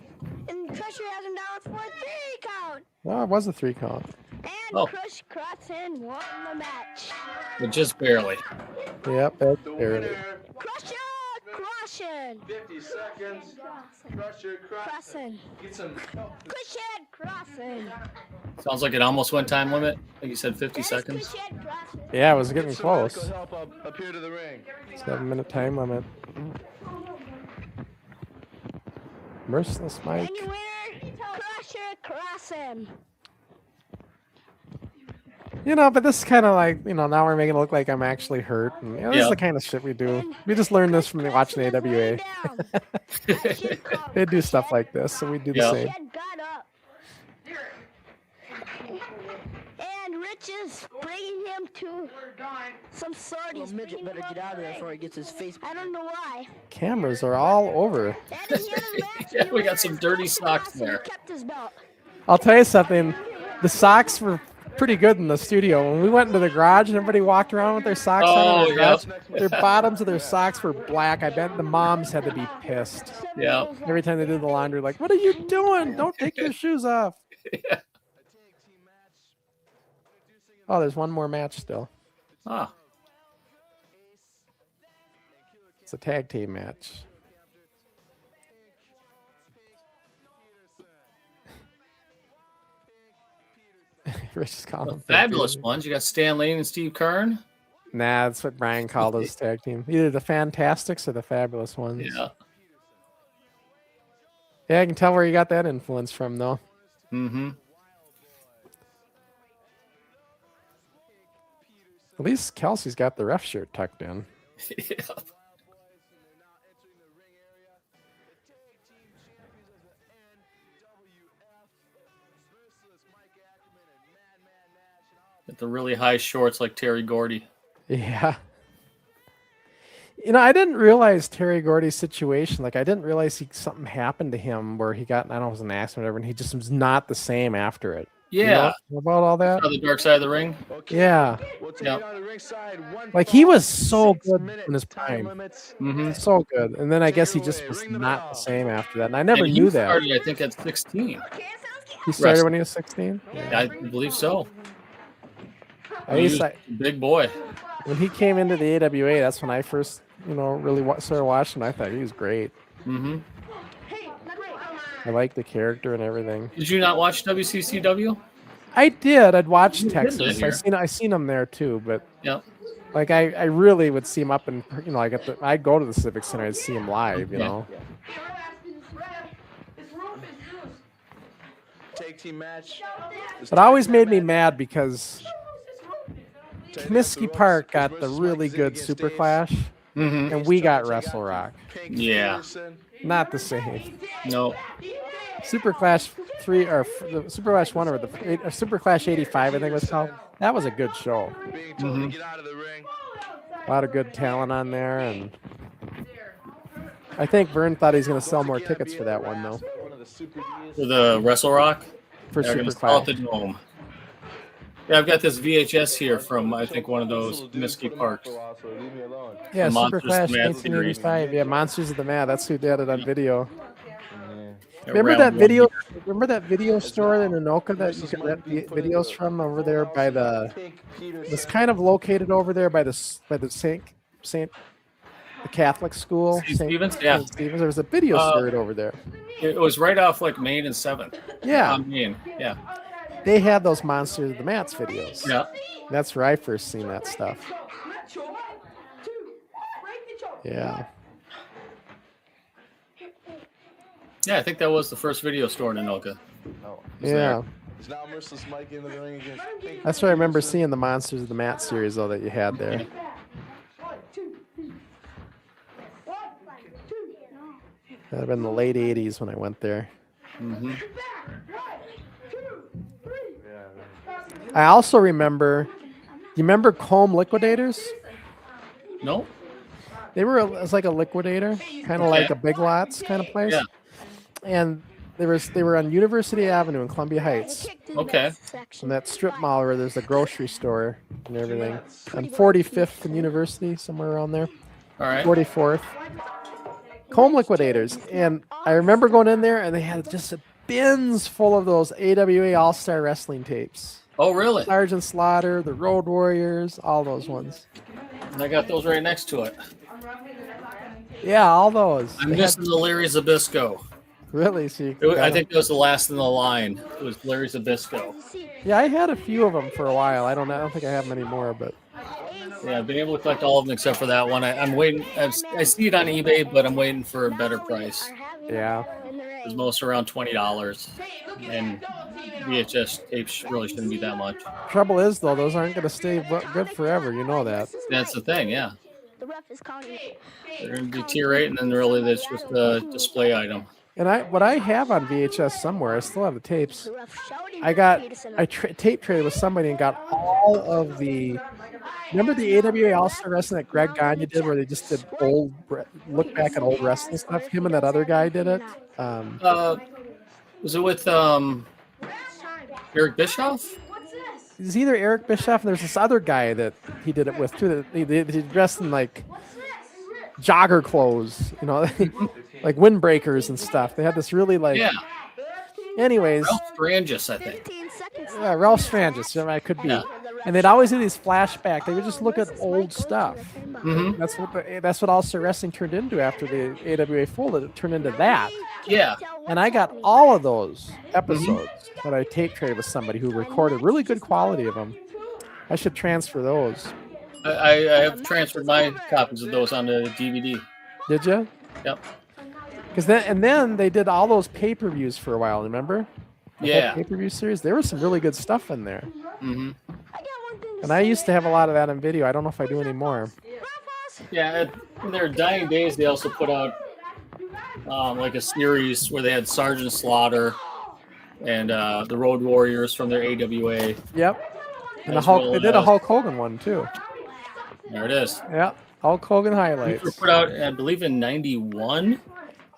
And Crusher has him down for a 3 count. Well, it was a 3 count. And Crusher Crossen won the match. But just barely. Yep, barely. Crusher Crossen. 50 seconds. Crusher Crossen. Get some. Crusher Crossen. Sounds like it almost went time limit. Like you said, 50 seconds. Yeah, it was getting close. Appear to the ring. 7-minute time limit. Merciless Mike. And your winner, Crusher Crossen. You know, but this is kind of like, you know, now we're making it look like I'm actually hurt. And, you know, this is the kind of shit we do. We just learned this from watching AWA. They do stuff like this, so we do the same. And Rich is bringing him to some sort. Well, Midget better get out of there before he gets his face. I don't know why. Cameras are all over. Yeah, we got some dirty socks there. I'll tell you something. The socks were pretty good in the studio. When we went into the garage and everybody walked around with their socks on in the garage, their bottoms of their socks were black. I bet the moms had to be pissed. Yeah. Every time they did the laundry, like, what are you doing? Don't take your shoes off. Yeah. Oh, there's one more match still. Ah. It's a tag team match. Rich is calling Fabulous ones. You got Stan Lane and Steve Kern. Nah, that's what Brian called his tag team. Either the Fantastics or the Fabulous Ones. Yeah. Yeah, I can tell where you got that influence from, though. Mm-hmm. At least Kelsey's got the ref shirt tucked in. Yeah. With the really high shorts like Terry Gordy. Yeah. You know, I didn't realize Terry Gordy's situation. Like, I didn't realize something happened to him where he got, I don't know if it was an accident or whatever, and he just was not the same after it. Yeah. About all that? The Dark Side of the Ring? Yeah. Like, he was so good in his prime. So good. And then I guess he just was not the same after that. And I never knew that. He started, I think, at 16. He started when he was 16? Yeah, I believe so. Big boy. When he came into the AWA, that's when I first, really started watching. I thought he was great. Mm-hmm. I liked the character and everything. Did you not watch WCCW? I did. I'd watch Texas. I seen him there too, but like I really would see him up in I'd go to the Civic Center. I'd see him live. You know. Tag team match. It always made me mad because Comiskey Park got the really good Super Clash, and we got Wrestle Rock. Yeah. Not the same. No. Super Clash 3 or the Super Clash 1 or the Super Clash 85, I think it was called. That was a good show. A lot of good talent on there, and I think Vern thought he was going to sell more tickets for that one though. For the Wrestle Rock? For Super Super Clash. Clash. Yeah, I've got this VHS here from, I think, one of those Comiskey Parks. Yeah, Super Clash 1985. Yeah, Monsters of the Mat. That's who did it on video. Remember that video? Remember that video store in Anoka that you could rent videos from over there by the? It was kind of located over there by the Saint the Catholic school. St. Stephen's. Yeah. St. Stephen's. There was a video store right over there. It was right off like Main and 7th. Yeah. On Main. Yeah. They had those Monsters of the Mats videos. Yeah. That's where I first seen that stuff. Yeah. Yeah, I think that was the first video store in Anoka. Yeah. It's now Merciless Mike into the ring against Pink. That's where I remember seeing the Monsters of the Mat series though that you had there. That would have been the late 80s when I went there. Mm-hmm. I also remember, you remember Comb Liquidators? No. It was like a liquidator, kind of like a Big Lots kind of place. Yeah. And they were on University Avenue in Columbia Heights. Okay. In that strip mall where there's a grocery store and everything. On 45th and University, somewhere around there. All right. 44th. Comb Liquidators. And I remember going in there and they had just bins full of those AWA All-Star Wrestling tapes. Oh, really? Sergeant Slaughter, the Road Warriors, all those ones. And I got those right next to it. Yeah, all those. I'm missing the Larry Zbyszko. Really? So I think that was the last in the line. It was Larry Zbyszko. Yeah, I had a few of them for a while. I don't think I have many more, but yeah, I've been able to collect all of them except for that one. I'm waiting. I see it on eBay, but I'm waiting for a better price. Yeah. It's most around $20, and VHS tapes really shouldn't be that much. Trouble is, though, those aren't going to stay good forever. You know that. That's the thing, yeah. They're going to deteriorate, and then really that's just a display item. And what I have on VHS somewhere, I still have the tapes. I tape traded with somebody and got all of the. Remember the AWA All-Star Wrestling that Greg Gagne did, where they just did look back at old wrestling stuff? Him and that other guy did it. Was it with Eric Bischoff? It's either Eric Bischoff and there's this other guy that he did it with too. He dressed in like jogger clothes, like windbreakers and stuff. They had this really like. Yeah. Anyways. Ralph Strangis, I think. Yeah, Ralph Strangis. I could be. Yeah. And they'd always do these flashbacks. They would just look at old stuff. Mm-hmm. That's what All-Star Wrestling turned into after the AWA folded. It turned into that. Yeah. And I got all of those episodes that I tape traded with somebody who recorded really good quality of them. I should transfer those. I have transferred my copies of those onto DVD. Did you? Yep. Then they did all those pay-per-views for a while. Remember? The whole pay-per-view series. There was some really good stuff in there. Mm-hmm. And I used to have a lot of that on video. I don't know if I do anymore. Yeah, in their dying days, they also put out like a series where they had Sergeant Slaughter and the Road Warriors from their AWA. Yep. And they did a Hulk Hogan one too. There it is. Yeah, Hulk Hogan highlights. These were put out, I believe, in '91.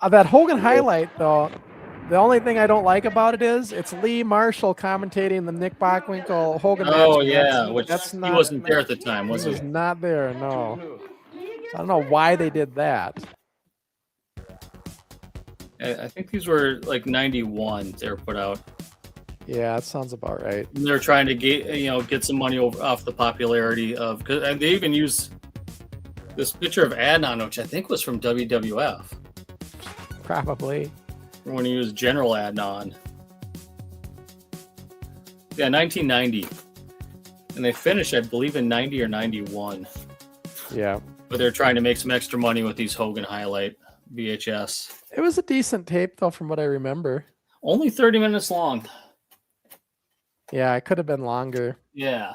That Hogan highlight though, The only thing I don't like about it is it's Lee Marshall commentating the Nick Bockwinkel Hogan match. Oh yeah, which that's he not, wasn't there at the time, was he? he? Was not there. No. So I don't know why they did that. I think these were like 91 they were put out. Yeah, that sounds about right. And they're trying to get some money off the popularity of, and they even use this picture of Adnan, which I think was from WWF. Probably. When he was General Adnan. Yeah, 1990. And they finished, I believe, in 90 or 91. Yeah. But they're trying to make some extra money with these Hogan highlight VHS. It was a decent tape, though, from what I remember. Only 30 minutes long. Yeah, it could have been longer. Yeah.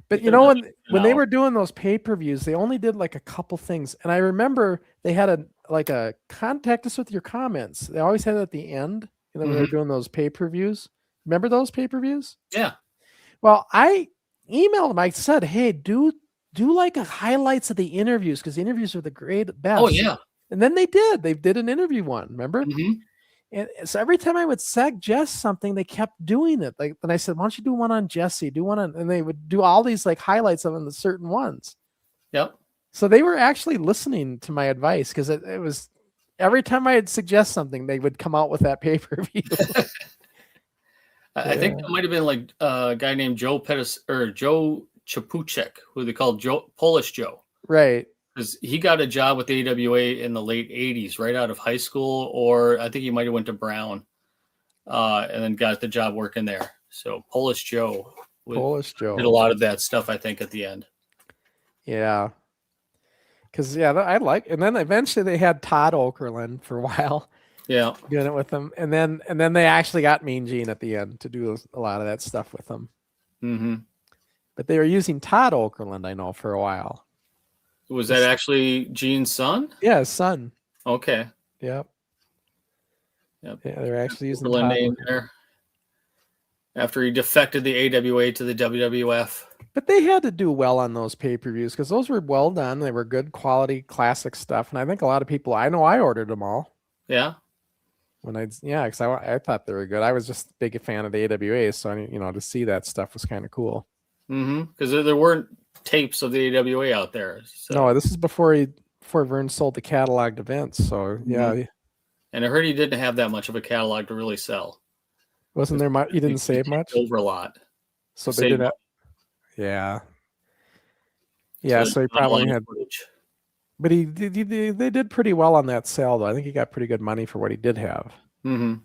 But you know, when they were doing those pay-per-views, they only did like a couple things. And I remember they had a contact us with your comments. They always had it at the end, when they were doing those pay-per-views. Remember those pay-per-views? Yeah. Well, I emailed them. I said, hey, do like a highlights of the interviews, because the interviews are the best. Oh, yeah. And then they did an interview one, remember? And so every time I would suggest something, they kept doing it. Like, then I said, why don't you do one on Jesse? Do one on, and they would do all these like highlights of them, the certain ones. Yep. So they were actually listening to my advice, because it was every time I'd suggest something, they would come out with that pay-per-view. I think it might have been like a guy named Joe Chapuchek, who they called Polish Joe. Right. Because he got a job with the AWA in the late 80s, right out of high school, or I think he might have went to Brown and then got the job working there. So Polish Joe did a lot of that stuff, I think, at the end. Yeah. Because, I like, and then eventually they had Todd Okerlund for a while. Yeah. Doing it with them. And then they actually got Mean Gene at the end to do a lot of that stuff with them. Mm-hmm. But they were using Todd Okerlund, I know, for a while. Was that actually Gene's son? Yeah, his son. Okay. Yep. Yeah, they're actually using the name there. After he defected the AWA to the WWF. But they had to do well on those pay-per-views, because those were well done. They were good quality classic stuff. And I think a lot of people, I know I ordered them all. Yeah. Because I thought they were good. I was just a big fan of the AWA, so to see that stuff was kind of cool. Because there weren't tapes of the AWA out there. So. No, this is before Vern sold the catalog to Vince. So yeah. And I heard he didn't have that much of a catalog to really sell. Wasn't there much? He didn't save much. Over a lot. So they did that. Yeah. Yeah. So he probably had. Footage. But they did pretty well on that sale, though. I think he got pretty good money for what he did have. Mm-hmm.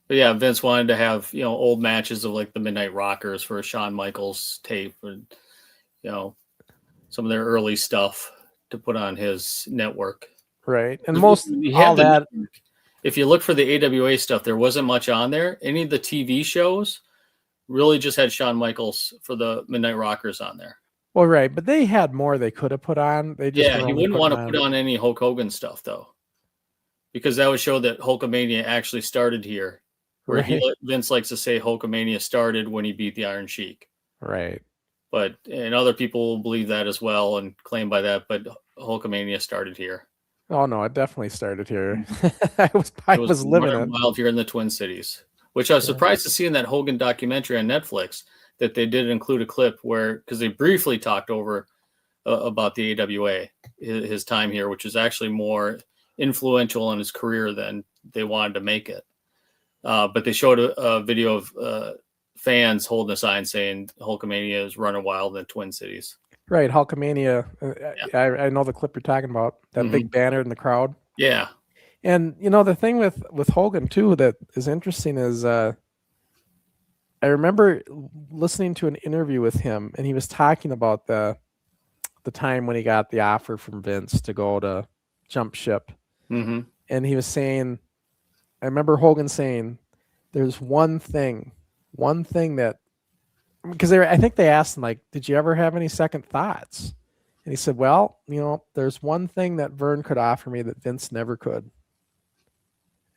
But yeah, Vince wanted to have old matches of like the Midnight Rockers for a Shawn Michaels tape, and some of their early stuff to put on his network. Right, and if you look for the AWA stuff, there wasn't much on there. Any of the TV shows really just had Shawn Michaels for the Midnight Rockers on there. Well, right, but they had more they could have put on. They just he wouldn't want to put on any Hulk Hogan stuff though, because that would show that Hulkamania actually started here. Where Vince likes to say Hulkamania started when he beat the Iron Sheik. Right. And other people believe that as well and claim by that, but Hulkamania started here. Oh no, it definitely started here. I was living it. Wild here in the Twin Cities, which I was surprised to see in that Hogan documentary on Netflix, that they did include a clip because they briefly talked over about the AWA, his time here, which is actually more influential in his career than they wanted to make it. But they showed a video of fans holding a sign saying Hulkamania is running wild in the Twin Cities. Right, Hulkamania. I know the clip you're talking about. That big banner in the crowd. Yeah. And the thing with Hogan too that is interesting is I remember listening to an interview with him, and he was talking about the time when he got the offer from Vince to go to Jump Ship. Mm-hmm. And he was saying, I remember Hogan saying, there's one thing that, because I think they asked him, like, did you ever have any second thoughts? And he said, well, there's one thing that Vern could offer me that Vince never could.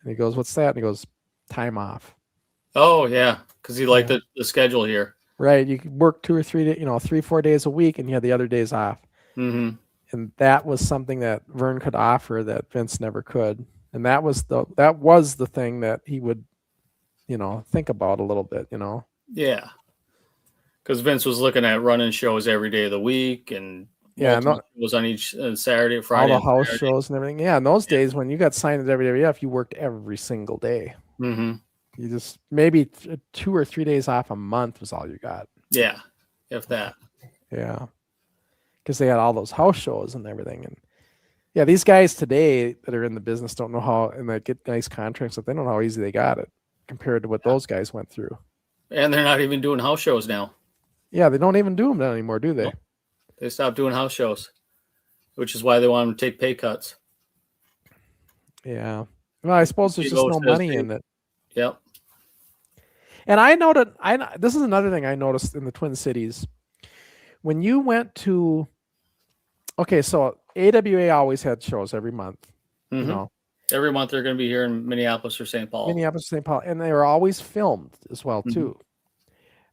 And he goes, what's that? And he goes, time off. Oh, yeah, because he liked the schedule here. Right. You could work 2 or 3 days, 3-4 days a week, and you had the other days off. Mm-hmm. And that was something that Vern could offer that Vince never could. And that was the thing that he would, think about a little bit, Yeah. Because Vince was looking at running shows every day of the week and was on each Saturday, Friday. All the house shows and everything. Yeah, in those days when you got signed at WWF, you worked every single day. Mm-hmm. You just maybe 2 or 3 days off a month was all you got. Yeah, if that. Yeah, because they had all those house shows and everything. And yeah, these guys today that are in the business don't know how, and they get nice contracts, but they don't know how easy they got it compared to what those guys went through. And they're not even doing house shows now. Yeah, they don't even do them anymore, do they? No. They stopped doing house shows, which is why they want them to take pay cuts. Yeah. Well, I suppose there's just no money in it. Yep. And I noted, this is another thing I noticed in the Twin Cities. When you went to, so AWA always had shows every month. Mm-hmm. Every month they're going to be here in Minneapolis or St. Paul. And they were always filmed as well, too.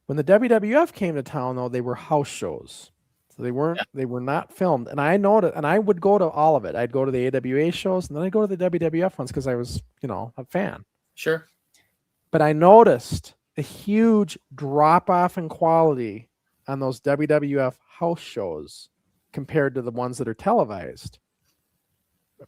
When the WWF came to town, though, they were house shows. So they were not filmed. And I noticed, and I would go to all of it. I'd go to the AWA shows, and then I'd go to the WWF ones because I was, a fan. Sure. But I noticed a huge drop-off in quality on those WWF house shows compared to the ones that are televised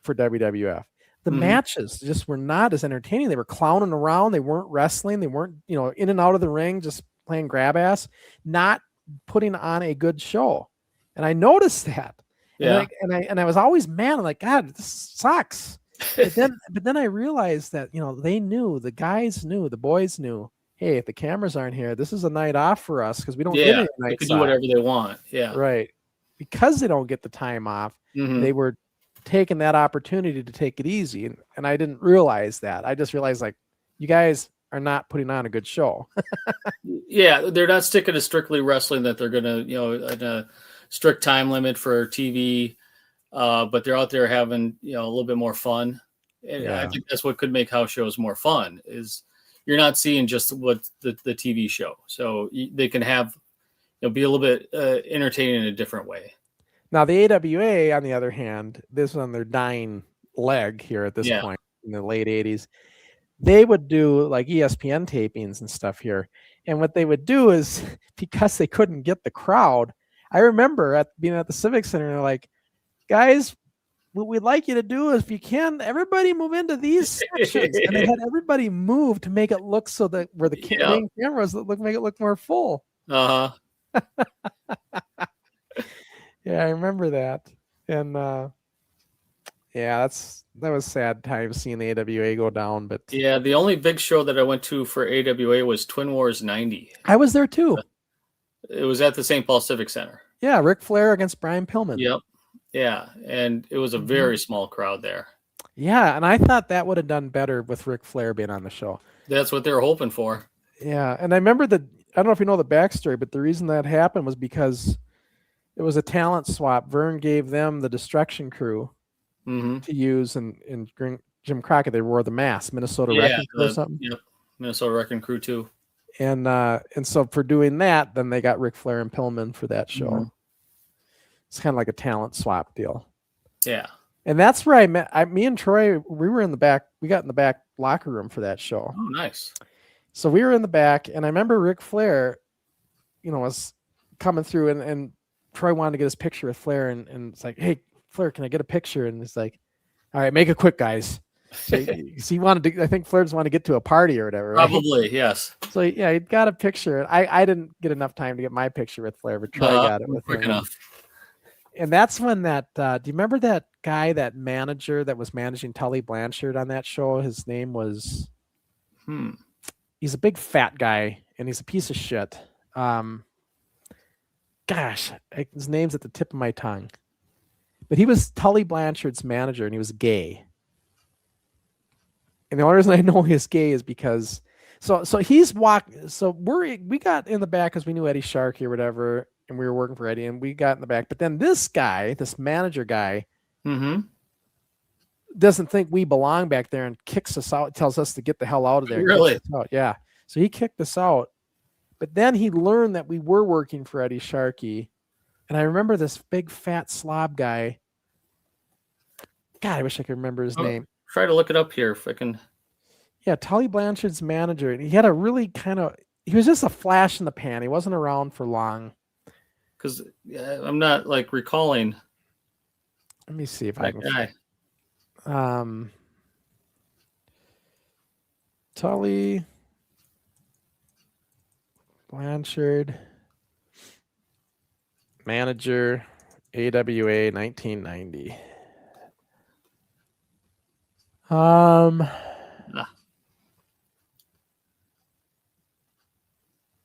for WWF. The matches just were not as entertaining. They were clowning around. They weren't wrestling. They weren't, in and out of the ring, just playing grab ass, not putting on a good show. And I noticed that. Yeah. And I was always mad. I'm like, God, this sucks. But then I realized that, they knew, the guys knew, the boys knew, hey, if the cameras aren't here, this is a night off for us because we don't get any nights they can do whatever they want. Yeah. Right. Because they don't get the time off, they were taking that opportunity to take it easy. And I didn't realize that. I just realized, like, you guys are not putting on a good show. Yeah, they're not sticking to strictly wrestling, that they're going to, a strict time limit for TV, but they're out there having, a little bit more fun. And I think that's what could make house shows more fun, is you're not seeing just what the TV show. So they can have, be a little bit entertaining in a different way. Now, the AWA, on the other hand, this is on their dying leg here at this point in the late 80s. They would do like ESPN tapings and stuff here. And what they would do is, because they couldn't get the crowd, I remember being at the Civic Center, they're like, guys, what we'd like you to do is, if you can, everybody move into these sections. And they had everybody move to make it look so that where the main cameras make it look more full. Uh-huh. Yeah, I remember that. And that was sad times seeing the AWA go down. But yeah, the only big show that I went to for AWA was Twin Wars 90. I was there too. It was at the St. Paul Civic Center. Yeah, Ric Flair against Brian Pillman. Yep. Yeah, and it was a very small crowd there. Yeah, and I thought that would have done better with Ric Flair being on the show. That's what they were hoping for. Yeah, and I remember I don't know if you know the backstory, but the reason that happened was because it was a talent swap. Vern gave them the Destruction Crew to use, and Jim Crockett, they wore the mask, Minnesota Wrecking Crew or something. Yep, Minnesota Wrecking Crew too. And so for doing that, then they got Ric Flair and Pillman for that show. It's kind of like a talent swap deal. Yeah. And that's where I met me and Troy, we were in the back, we got in the back locker room for that show. Oh, nice. So we were in the back, and I remember Ric Flair, was coming through, and Troy wanted to get his picture with Flair, and it's like, hey, Flair, can I get a picture? And it's like, all right, make it quick, guys. So he wanted to, I think Flair just wanted to get to a party or whatever. Right? Probably, yes. So yeah, he got a picture. I didn't get enough time to get my picture with Flair, but Troy got it with quick him. enough. And that's when do you remember that guy, that manager that was managing Tully Blanchard on that show? His name was, he's a big fat guy, and he's a piece of shit. His name's at the tip of my tongue. But he was Tully Blanchard's manager, and he was gay. And the only reason I know he's gay is because, so he's walking. So we got in the back because we knew Eddie Sharkey or whatever, and we were working for Eddie, and we got in the back. But then this guy, this manager guy, doesn't think we belong back there and kicks us out, tells us to get the hell out of there. Really? Yeah. So he kicked us out. But then he learned that we were working for Eddie Sharkey. And I remember this big fat slob guy. God, I wish I could remember his name. try to look it up here if I can. Yeah, Tully Blanchard's manager. He had a really he was just a flash in the pan. He wasn't around for long. Because I'm not like recalling. Let me see if I can. Tully Blanchard, manager, AWA 1990.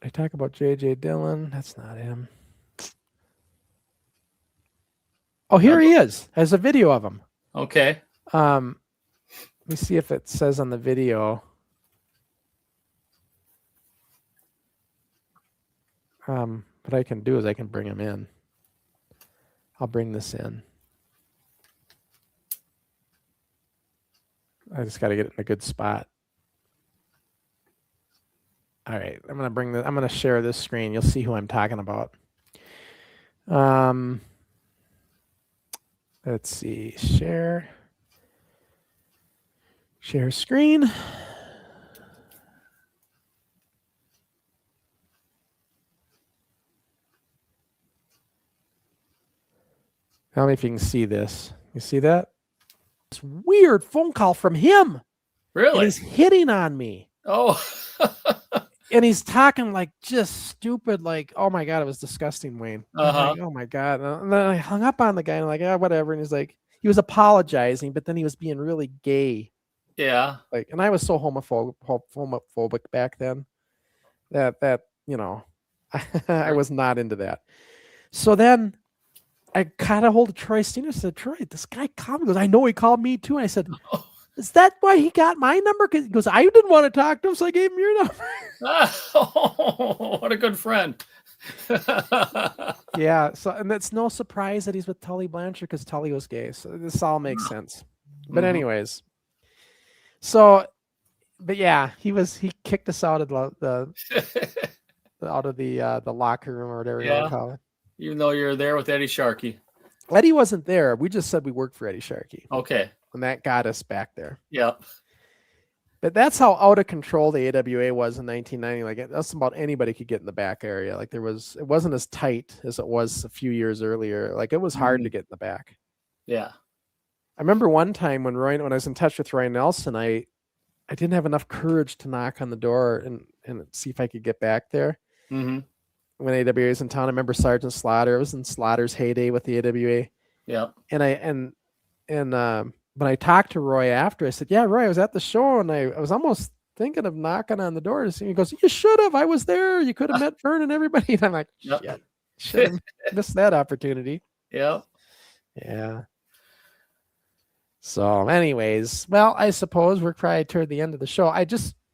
I talk about J.J. Dillon. That's not him. Oh, here he is. There's a video of him. Okay. Let me see if it says on the video. What I can do is I can bring him in. I'll bring this in. I just got to get it in a good spot. All right, I'm gonna share this screen. You'll see who I'm talking about. Let's see, share screen. Tell me if you can see this. You see that? This weird phone call from him. Really? And he's hitting on me. Oh. And he's talking like just stupid, like, oh my God, it was disgusting, Wayne. Like, oh my God. And then I hung up on the guy and I'm like, yeah, whatever. And he's like, he was apologizing, but then he was being really gay. Yeah. Like, and I was so homophobic back then that you know, I was not into that. So then I caught a hold of Troy Steiner and said, Troy, this guy called me. He goes, I know he called me too. And I said, is that why he got my number? Because he goes, I didn't want to talk to him, so I gave him your number. Oh, what a good friend. Yeah, so and it's no surprise that he's with Tully Blanchard because Tully was gay. So this all makes sense. But anyways, so but yeah, he kicked us out of the locker room or whatever you want to call it. Even though you're there with Eddie Sharkey. Eddie wasn't there. We just said we worked for Eddie Sharkey. Okay. And that got us back there. Yep. But that's how out of control the AWA was in 1990. Like that's about anybody could get in the back area. Like it wasn't as tight as it was a few years earlier. Like it was hard to get in the back. Yeah. I remember one time when I was in touch with Roy Nelson, I didn't have enough courage to knock on the door and see if I could get back there. Mm-hmm. When AWA was in town, I remember Sergeant Slaughter. It was in Slaughter's heyday with the AWA. Yeah. And when I talked to Roy after, I said, yeah, Roy, I was at the show and I was almost thinking of knocking on the door to see. He goes, you should have. I was there. You could have met Vern and everybody. And I'm like, shit, should have missed that opportunity. Yeah. Yeah. So anyways, well, I suppose we're probably toward the end of the show.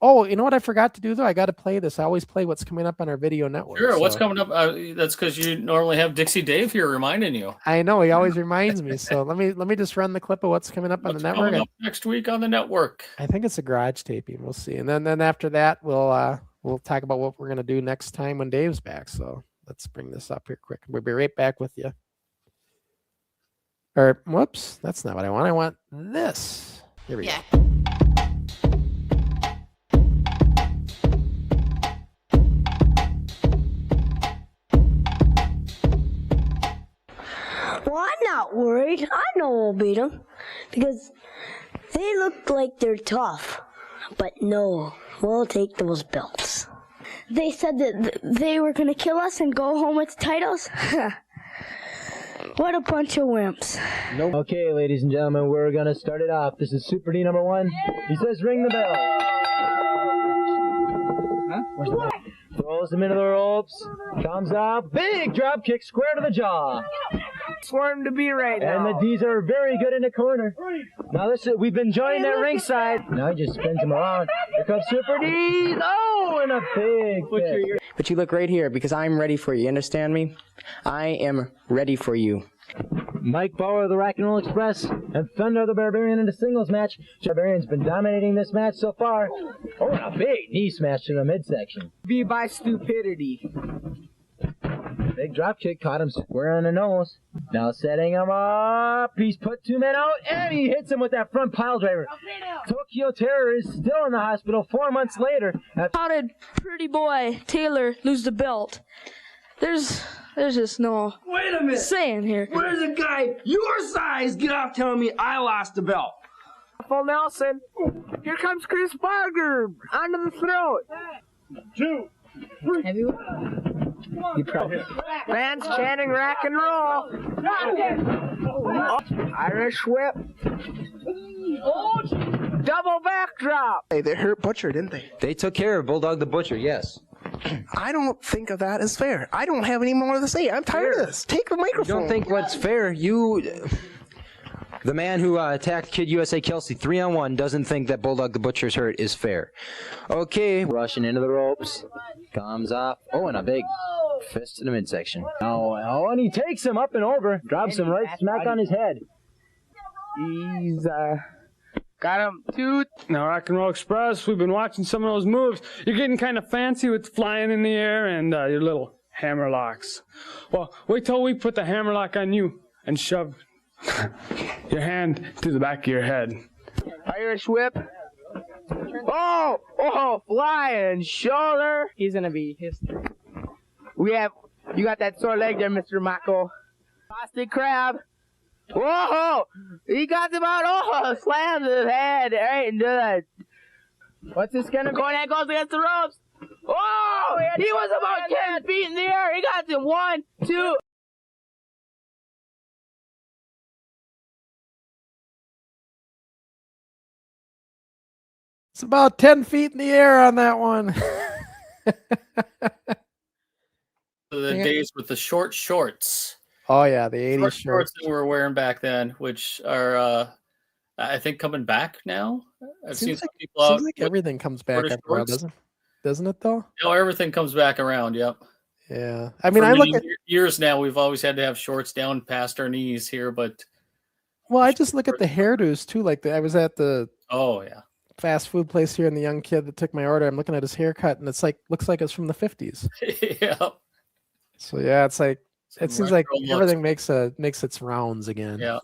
You know what I forgot to do though? I got to play this. I always play what's coming up on our video network. Sure. So. What's coming up? That's because you normally have Dixie Dave here reminding you. I know he always reminds me. So let me just run the clip of what's coming up on the network. Coming up next week on the network. I think it's a garage taping. We'll see. And then after that, we'll talk about what we're gonna do next time when Dave's back. So let's bring this up here quick. We'll be right back with you. Or whoops, that's not what I want. I want this. Here we go. Well, I'm not worried. I know we'll beat them because they look like they're tough. But no, we'll take those belts. They said that they were going to kill us and go home with the titles. What a bunch of wimps. Nope. Okay, ladies and gentlemen, we're going to start it off. This is Super D number 1. He says ring the bell. Huh? Where's the bell? Throws them into the ropes. Comes out. Big drop kick square to the jaw. For him to be right now. And the D's are very good in the corner. Now listen, we've been joining that ringside. Now he just spins him around. Here comes Super D. Oh, and a big kick. But you look right here because I'm ready for you. Understand me? I am ready for you. Mike Bauer of the Rock and Roll Express and Thunder the Barbarian in a singles match. Barbarian's been dominating this match so far. Oh, and a big knee smash to the midsection. Be by stupidity. Big drop kick caught him square on the nose. Now setting him up. He's put 2 men out, and he hits him with that front pile driver. Tokyo Terror is still in the hospital 4 months later. How did Pretty Boy Taylor lose the belt? There's just no Wait a minute. saying here. Where's a guy your size get off telling me I lost the belt? Full Nelson. Here comes Chris Barger. Onto the throat. 2, 3. Fans chanting rock and roll. Irish whip. Double backdrop. Hey, they hurt Butcher, didn't they? They took care of Bulldog the Butcher, yes. I don't think of that as fair. I don't have any more to say. I'm tired of this. Take the microphone. You don't think what's fair? The man who attacked Kid USA Kelsey 3-on-1 doesn't think that Bulldog the Butcher's hurt is fair. Okay, rushing into the ropes. Comes off. Oh, and a big fist to the midsection. Oh, and he takes him up and over. Drops him right smack on his head. He's got him too. Now, Rock and Roll Express, we've been watching some of those moves. You're getting kind of fancy with flying in the air and your little hammer locks. Well, wait till we put the hammer lock on you and shove your hand to the back of your head. Irish whip. Oh, flying shoulder. He's gonna be history. You got that sore leg there, Mr. Mako. Plastic crab. Whoa! He got him out. Oh, slams his head right into that. What's this gonna go? That goes against the ropes. Oh! He was about 10 feet in the air. He got him 1, 2. It's about 10 feet in the air on that one. The days with the short shorts. Oh yeah, the 80s shorts that we were wearing back then, which are I think coming back now. I've seen some people out. Seems like everything comes back after a while, doesn't it though? No, everything comes back around. Yep. Yeah, I mean, I look at years now. We've always had to have shorts down past our knees here, but I just look at the hairdos too. Like I was at the fast food place here, and the young kid that took my order, I'm looking at his haircut, and it's like looks like it's from the 50s. Yeah. So yeah, it's like it seems like everything makes its rounds again. Yeah.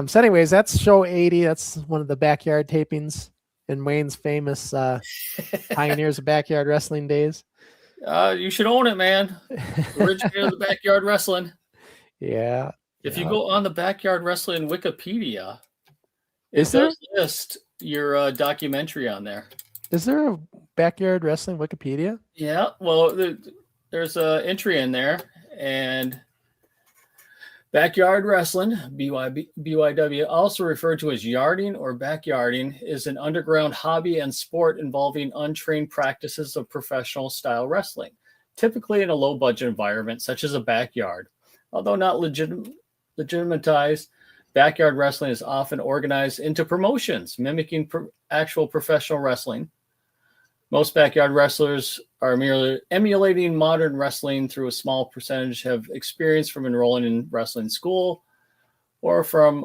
So anyways, that's show 80. That's one of the backyard tapings in Wayne's famous Pioneers of Backyard Wrestling days. You should own it, man. Originator of the backyard wrestling. Yeah. If you go on the backyard wrestling Wikipedia, Is it there? does list your documentary on there. Is there a backyard wrestling Wikipedia? Yeah. Well, there's an entry in there, and backyard wrestling, BYW, also referred to as yarding or backyarding, is an underground hobby and sport involving untrained practices of professional style wrestling, typically in a low budget environment such as a backyard. Although not legitimatized, backyard wrestling is often organized into promotions mimicking actual professional wrestling. Most backyard wrestlers are merely emulating modern wrestling. Through a small percentage have experience from enrolling in wrestling school or from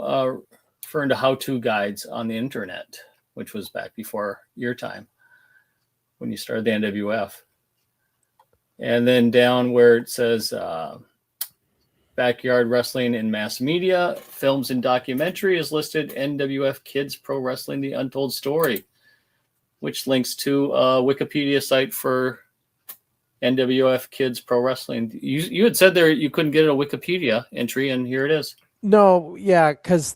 referring to how-to guides on the internet, which was back before your time when you started the NWF. And then down where it says backyard wrestling in mass media, films and documentary is listed NWF Kids Pro Wrestling, The Untold Story, which links to a Wikipedia site for NWF Kids Pro Wrestling. You had said there you couldn't get a Wikipedia entry, and here it is. No, yeah, because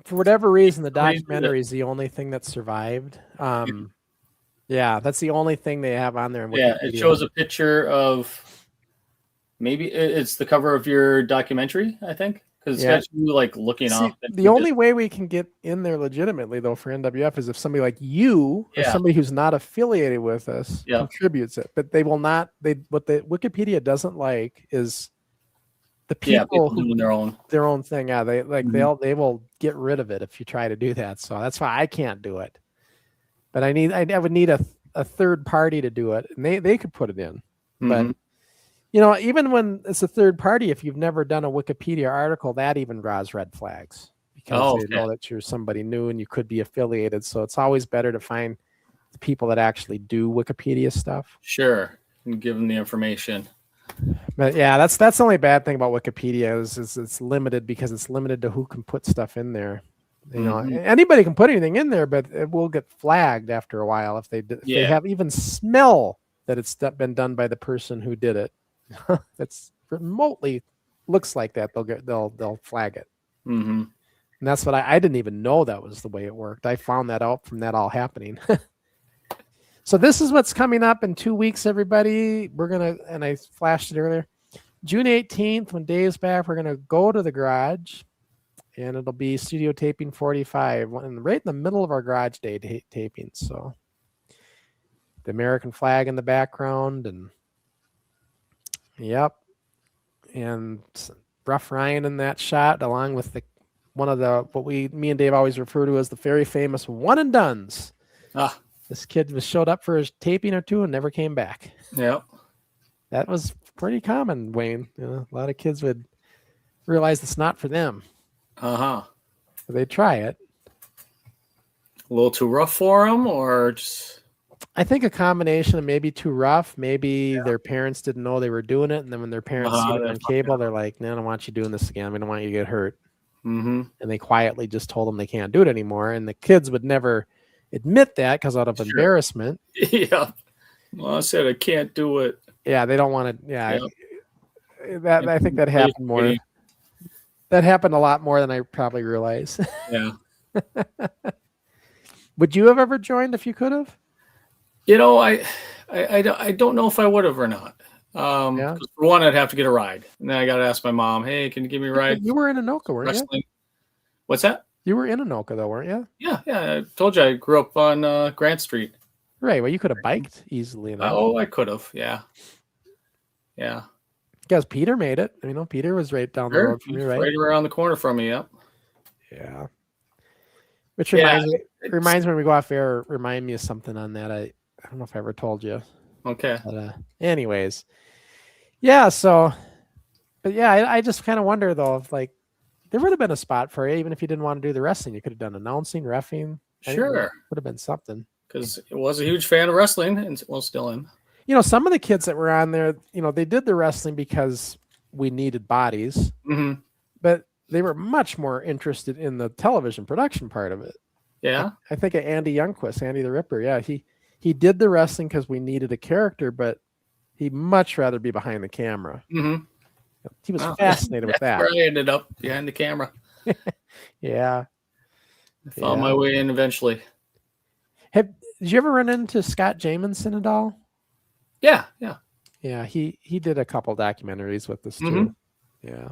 for whatever reason, the documentary is the only thing that survived. Yeah, that's the only thing they have on there. In Wikipedia. Yeah, it shows a picture of maybe it's the cover of your documentary, I think. Because it's got you like looking off. The only way we can get in there legitimately, though, for NWF is if somebody like you or somebody who's not affiliated with us contributes it. But they will not. What the Wikipedia doesn't like is the people who doing their own thing. Yeah, they like they will get rid of it if you try to do that. So that's why I can't do it. But I would need a third party to do it, and they could put it in, but. You know, even when it's a third party, if you've never done a Wikipedia article, that even draws red flags because they know that you're somebody new and you could be affiliated. So it's always better to find the people that actually do Wikipedia stuff. Sure. And give them the information. But yeah, that's the only bad thing about Wikipedia is it's limited because it's limited to who can put stuff in there. You know, anybody can put anything in there, but it will get flagged after a while if they have even smell that it's been done by the person who did it. That's remotely looks like that. They'll flag it. Mm-hmm. And that's what I didn't even know that was the way it worked. I found that out from that all happening. So this is what's coming up in 2 weeks, everybody. And I flashed it earlier, June 18th, when Dave's back, we're going to go to the garage, and it'll be studio taping 45, right in the middle of our garage day taping. So the American flag in the background, and yep. And Rough Ryan in that shot, along with what me and Dave always refer to as the very famous one and dones. This kid showed up for his taping or two and never came back. Yep. That was pretty common, Wayne. You know, a lot of kids would realize it's not for them. They try it. A little too rough for them, or just... I think a combination of maybe too rough, maybe their parents didn't know they were doing it, and then when their parents see it on cable, they're like, "No, I don't want you doing this again. We don't want you to get hurt." Mm-hmm. And they quietly just told them they can't do it anymore, and the kids would never admit that because out of embarrassment. Yeah. Well, I said I can't do it. Yeah, they don't want to. Yeah, I think that happened more. That happened a lot more than I probably realized. Yeah. Would you have ever joined if you could have? You know, I don't know if I would have or not. 'Cause for one, I'd have to get a ride, and then I got to ask my mom, "Hey, can you give me a ride?" You were in Anoka, weren't you? What's that? You were in Anoka, though, weren't you? Yeah. I told you I grew up on Grant Street. Right. Well, you could have biked easily enough. Oh, I could have. Yeah. Yeah. Because Peter made it. You know, Peter was right down the road from you, right? Right around the corner from me. Yep. Yeah. Which reminds me when we go off air. Remind me of something on that. I don't know if I ever told you. Okay. But, anyways, yeah. So, but yeah, I just kind of wonder though if like there would have been a spot for you, even if you didn't want to do the wrestling. You could have done announcing, reffing. Sure. Would have been something. Because I was a huge fan of wrestling, and well, still am. You know, some of the kids that were on there, you know, they did the wrestling because we needed bodies, but they were much more interested in the television production part of it. Yeah. I think of Andy Youngquist, Andy the Ripper. Yeah. He did the wrestling because we needed a character, but he'd much rather be behind the camera. Mm-hmm. He was fascinated with that. Where I ended up behind the camera. Yeah. I found my way in eventually. Did you ever run into Scott Jamieson at all? Yeah. Yeah, he did a couple documentaries with us too. Yeah.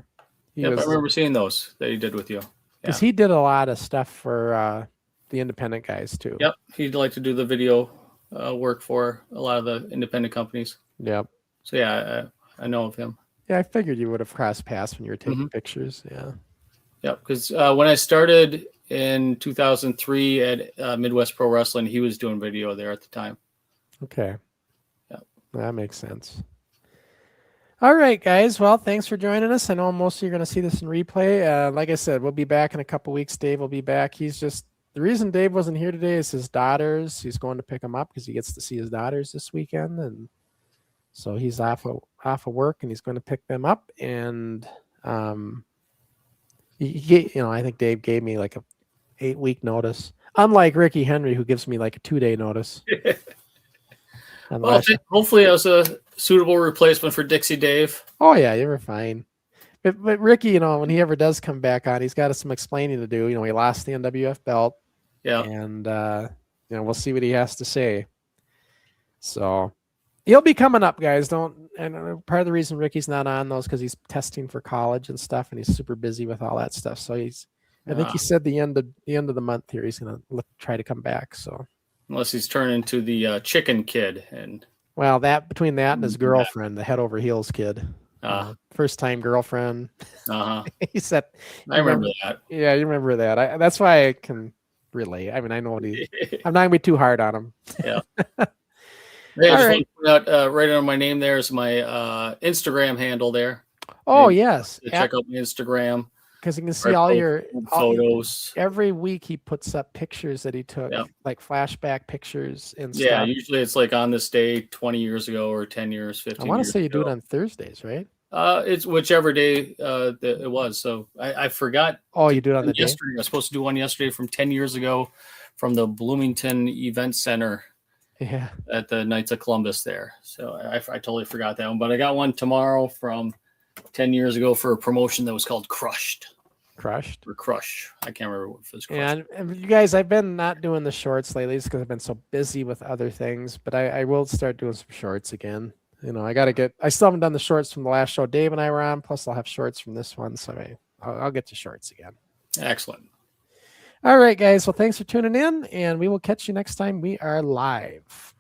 I remember seeing those that he did with you. Because he did a lot of stuff for the independent guys too. Yep. He'd like to do the video work for a lot of the independent companies. Yep. So yeah, I know of him. Yeah, I figured you would have crossed paths when you were taking pictures. Yeah. Yep. Because when I started in 2003 at Midwest Pro Wrestling, he was doing video there at the time. Okay. That makes sense. All right, guys. Well, thanks for joining us. I know most of you are going to see this in replay. Like I said, we'll be back in a couple weeks. Dave will be back. The reason Dave wasn't here today is his daughters. He's going to pick them up because he gets to see his daughters this weekend, and so he's off of work, and he's going to pick them up. And I think Dave gave me like a 8-week notice, unlike Ricky Henry, who gives me like a 2-day notice. Well, hopefully I was a suitable replacement for Dixie Dave. Oh yeah, you were fine. But Ricky, when he ever does come back on, he's got some explaining to do. He lost the NWF belt. Yeah. And we'll see what he has to say. So he'll be coming up, guys. And part of the reason Ricky's not on those because he's testing for college and stuff, and he's super busy with all that stuff. So I think he said the end of the month here he's gonna try to come back. So. Unless he's turned into the chicken kid, between that and his girlfriend, the head over heels kid, first time girlfriend. He said, "I remember that." Yeah, you remember that. That's why I can relate. I mean, I know what I'm not gonna be too hard on him. Yeah. Right under my name there is my Instagram handle there. Oh yes, check out my Instagram. because you can see all your photos. Every week he puts up pictures that he took, like flashback pictures and stuff. Yeah, usually it's like on this day 20 years ago or 10 years, 15 years I want to say you ago. do it on Thursdays, right? It's whichever day it was. So I forgot. Oh, you do it on the yesterday. I was supposed to do one yesterday from 10 years ago from the Bloomington Event Center. Yeah. At the Knights of Columbus there. So I totally forgot that one. But I got one tomorrow from 10 years ago for a promotion that was called Crushed. Crushed? Or Crush. I can't remember if it was Crushed. And you guys, I've been not doing the shorts lately because I've been so busy with other things. But I will start doing some shorts again. You know, I still haven't done the shorts from the last show Dave and I were on. Plus, I'll have shorts from this one. So I'll get to shorts again. Excellent. All right, guys. Well, thanks for tuning in. And we will catch you next time we are live.